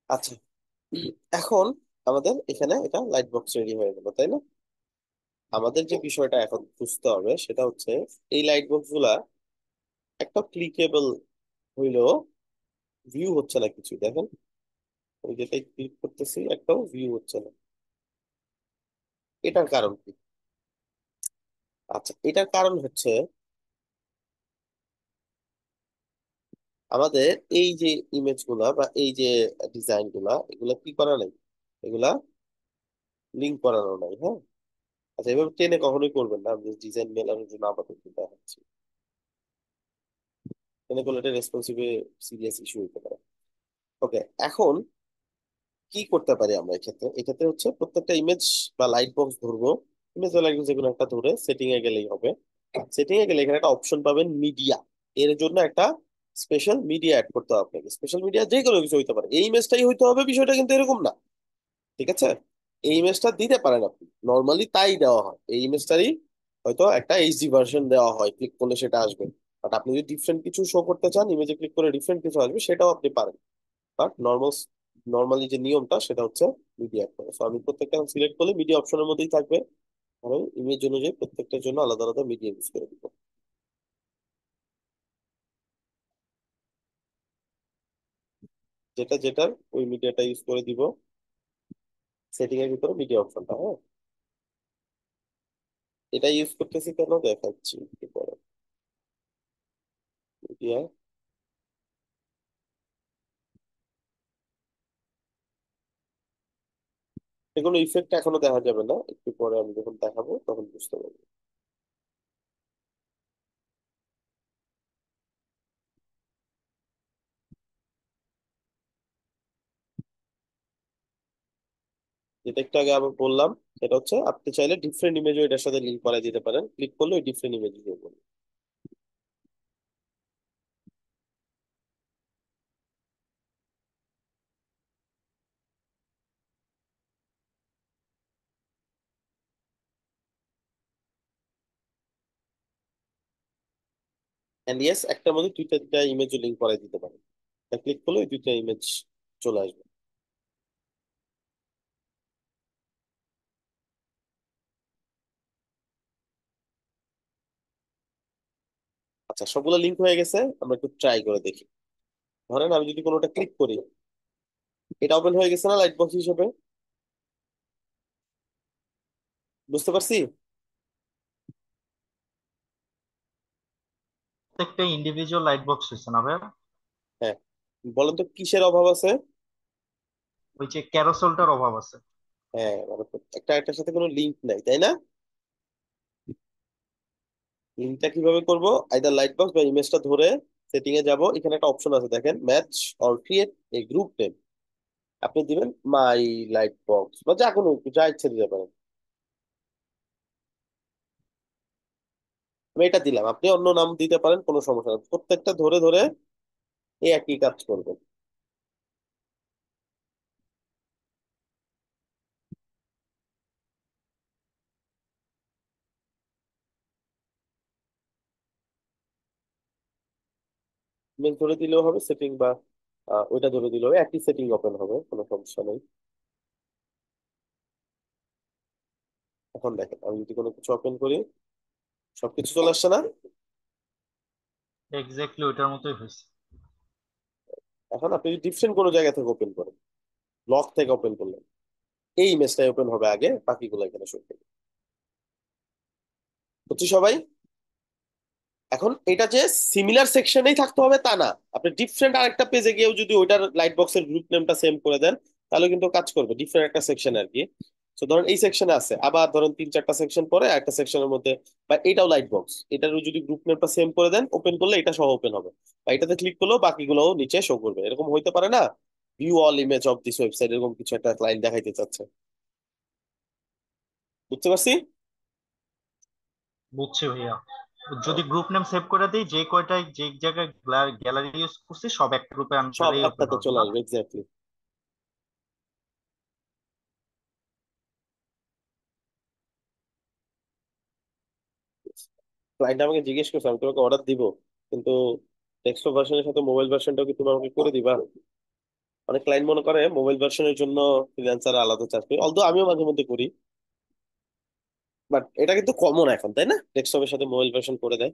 আচ্ছা, এখন আমাদের এখানে এটা লাইট বক্স রেডি হয়ে গেল, তাই না? আমাদের যে বিষয়টা এখন বুঝতে হবে সেটা হচ্ছে এই লাইট বক্স গুলা একটা ক্লিকেবল হইলেও ভিউ হচ্ছে না কিছু, দেখেন। আমি যেটাই ক্লিক করতেছি একটাও ভিউ হচ্ছে না। এটার কারণ কি? আচ্ছা, এটার কারণ হচ্ছে আমাদের এই যে ইমেজ গুলা বা এই যে ডিজাইন গুলা, এগুলা কি করা নাই, এগুলা লিঙ্ক করানো নাই, হ্যাঁ। আচ্ছা, এভাবে টেনে কখনোই করবেন না, আমি ডিজাইন মেলানোর জন্য আপাতত দেখাচ্ছি। টেনে করলে এটা রেসপন্সিভে সিরিয়াস ইস্যু হতে পারে। ওকে, এখন কি করতে পারি আমরা এক্ষেত্রে? এক্ষেত্রে হচ্ছে প্রত্যেকটা ইমেজ বা লাইট বক্স ধরবো, ইমেজ বা লাইট বক্স যেকোনো একটা ধরে সেটিং এ গেলেই হবে। সেটিং এ গেলে এখানে একটা অপশন পাবেন মিডিয়া। এর জন্য একটা স্পেশাল মিডিয়া অ্যাড করতে হবে আপনাকে। স্পেশাল মিডিয়া যে কোনো কিছু হইতে পারে, এই ইমেজটাই হইতে হবে, বিষয়টা কিন্তু এরকম না, ঠিক আছে? এই ইমেজটা দিতে পারেন আপনি, নর্মালি তাই দেওয়া হয়। এই ইমেজটারই হয়তো একটা এইচডি ভার্সন দেওয়া হয়, ক্লিক করলে সেটা আসবে। বাট আপনি যদি ডিফারেন্ট কিছু শো করতে চান, ইমেজে ক্লিক করে ডিফারেন্ট কিছু আসবে, সেটাও আপনি পারেন। বাট নর্মালি যে নিয়মটা সেটা হচ্ছে মিডিয়া অ্যাড করে। So আমি প্রত্যেকটা সিলেক্ট করলে মিডিয়া অপশনের মধ্যেই থাকবে, আমি ইমেজ অনুযায়ী প্রত্যেকটার জন্য আলাদা আলাদা মিডিয়া ইউজ করে দিব। যেটা যেটার ওই মিডিয়াটা ইউজ করে দিব। সেটিং এর ভিতরে মিডিয়া অপশনটা, হ্যাঁ, এটা ইউজ করতেছি কেন দেখাচ্ছি একটু পরে। মিডিয়া, এগুলো ইফেক্ট এখনো দেখা যাবে না, একটু পরে আমি যখন দেখাবো তখন বুঝতে পারবো। যেটা একটু আগে আমি বললাম, সেটা হচ্ছে আপনি চাইলে ডিফারেন্ট ইমেজও এটার সাথে লিঙ্ক করা দিতে পারেন, ক্লিক করলে ওই ডিফারেন্ট ইমেজ দিয়ে বলুন। এন্ড ইয়েস, একটার মধ্যে দুইটা দুইটা ইমেজও লিঙ্ক করাই দিতে পারেন। ক্লিক করলে ওই দুইটা ইমেজ চলে আসবে। আচ্ছা, সবগুলো লিঙ্ক হয়ে গেছে, আমরা একটু ট্রাই করে দেখি। ধরেন আমি যদি কোনোটা ক্লিক করি, এটা ওপেন হয়ে গেছে না লাইট বক্স হিসেবে? বুঝতে পারছি? প্রত্যেকটা ইন্ডিভিজুয়াল লাইট বক্স হয়েছে না ভাইয়া? হ্যাঁ, বলেন তো কিসের অভাব আছে? ওই যে ক্যারোসেলটার অভাব আছে। হ্যাঁ, মানে একটা একটার সাথে কোনো লিঙ্ক নাই, তাই না? লিঙ্কটা কিভাবে করব? আইদার লাইট বক্স বা ইমেজটা ধরে সেটিং এ যাব, এখানে একটা অপশন আছে দেখেন, match or create a group name. আপনি দিবেন মাই লাইট বক্স বা যা কোনো যা ইচ্ছে দিতে পারেন। আমি এটা দিলাম, আপনি অন্য নাম দিতে পারেন, কোনো সমস্যা নেই, প্রত্যেকটা ধরে ধরে এই একই কাজ করবেন। ইমেজ ধরে দিলেও হবে, সেটিং বা ওইটা ধরে দিলেও হবে, একই সেটিং ওপেন হবে, কোনো সমস্যা নেই। এখন দেখেন আমি যদি কোনো কিছু ওপেন করি, সবকিছু চলে আসছে না? এক্স্যাক্টলি ওইটার মতোই হয়েছে। এখন আপনি যদি ডিফারেন্ট কোনো জায়গা থেকে ওপেন করেন, লক থেকে ওপেন করলেন, এই ইমেজটাই ওপেন হবে আগে, বাকিগুলো এখানে শুরু করবে। বুঝছি সবাই? এখন এটা যে সিমিলার সেকশনেই থাকতে হবে তা না, আপনি ডিফারেন্ট আরেকটা পেজে গিয়েও যদি ওইটার লাইট বক্সের গ্রুপ নেমটা সেম করে দেন, তাহলে কিন্তু কাজ করবে, ডিফারেন্ট একটা সেকশন আর কি। তো ধরেন এই সেকশনে আছে, আবার ধরেন তিন চারটা সেকশন পরে একটা সেকশনের মধ্যে, বা এটাও লাইট বক্স, এটারও যদি গ্রুপ নেমটা সেম করে দেন, ওপেন করলে এটা সহ ওপেন হবে, বা এটাতে ক্লিক করলেও বাকিগুলো নিচে শো করবে, এরকম হইতে পারে না? View all image of this website, এরকম কিছু একটা ক্লায়েন্ট দেখাইতে চাচ্ছে। বুঝতে পারছি? বুঝছি ভাইয়া। যদি গ্রুপ নেম সেভ করে দিই, যে কয়টায় যে জায়গায় গ্যালারি ইউজ করছি সব একটা গ্রুপের সব আন্ডারেই ওপেন একটাতে হবে চলে না? আসবে, এক্স্যাক্টলি। ক্লায়েন্ট আমাকে জিজ্ঞেস করছে, আমি তোমাকে অর্ডার দিব, কিন্তু ডেস্কটপ ভার্সনের সাথে মোবাইল ভার্সনটাও কি তুমি আমাকে করে দিবা? অনেক ক্লায়েন্ট মনে করে মোবাইল ভার্সনের জন্য ফ্রিল্যান্সার আলাদা চার্জ করি, অলদো আমিও মাঝে মধ্যে করি, বাট এটা কিন্তু কমন এখন, তাই না? ডেস্কটপের সাথে মোবাইল ভার্সন করে দেয়।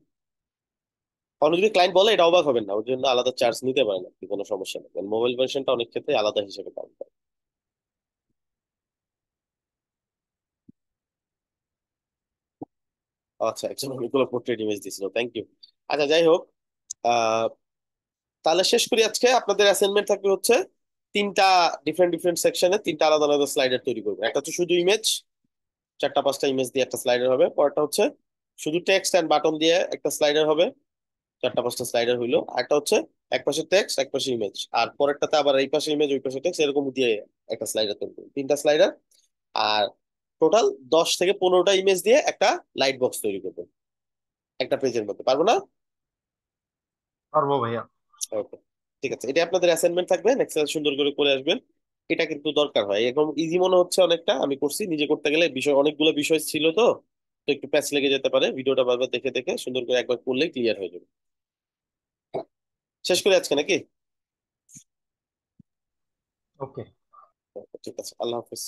কারণ যদি ক্লায়েন্ট বলে, এটা অবাক হবেন না, ওর জন্য আলাদা চার্জ নিতে পারেন আপনি, কোনো সমস্যা নেই, কারণ মোবাইল ভার্সনটা অনেক ক্ষেত্রে আলাদা হিসেবে কাজ করে। আচ্ছা, একজন অনেকগুলো পোর্ট্রেট ইমেজ দিছিল, থ্যাংক ইউ। আচ্ছা, যাই হোক, আহ তাহলে শেষ করি। আজকে আপনাদের অ্যাসাইনমেন্ট থাকবে হচ্ছে তিনটা ডিফারেন্ট ডিফারেন্ট সেকশনে তিনটা আলাদা আলাদা স্লাইডার তৈরি করবে। একটা হচ্ছে শুধু ইমেজ, চারটা পাঁচটা ইমেজ দিয়ে একটা স্লাইডার হবে। পরেরটা হচ্ছে শুধু টেক্সট অ্যান্ড বাটন দিয়ে একটা স্লাইডার হবে, চারটা পাঁচটা স্লাইডার হইলো। আরেকটা হচ্ছে এক পাশে টেক্সট এক পাশে ইমেজ, আর পরেরটাতে আবার এই পাশে ইমেজ ওই পাশে টেক্সট, এরকম দিয়ে একটা স্লাইডার তৈরি করবে, তিনটা স্লাইডার। আর টোটাল 10 থেকে 15টা ইমেজ দিয়ে একটা লাইট বক্স তৈরি করবে একটা পেজের মধ্যে, পারবো না? পারবো ভাইয়া। ওকে, ঠিক আছে, এটা আপনাদের অ্যাসাইনমেন্ট থাকবে, নেক্সট সুন্দর করে করে আসবেন। এটা কিন্তু দরকার হয়, এরকম ইজি মনে হচ্ছে অনেকটা, আমি করছি নিজে, করতে গেলে বিষয় অনেকগুলো বিষয় ছিল তো, তো একটু প্যাচ লেগে যেতে পারে, ভিডিওটা বারবার দেখে দেখে সুন্দর করে একবার করলে ক্লিয়ার হয়ে যাবে। শেষ করে আজকে নাকি? ওকে। ঠিক আছে, আল্লাহ হাফেজ।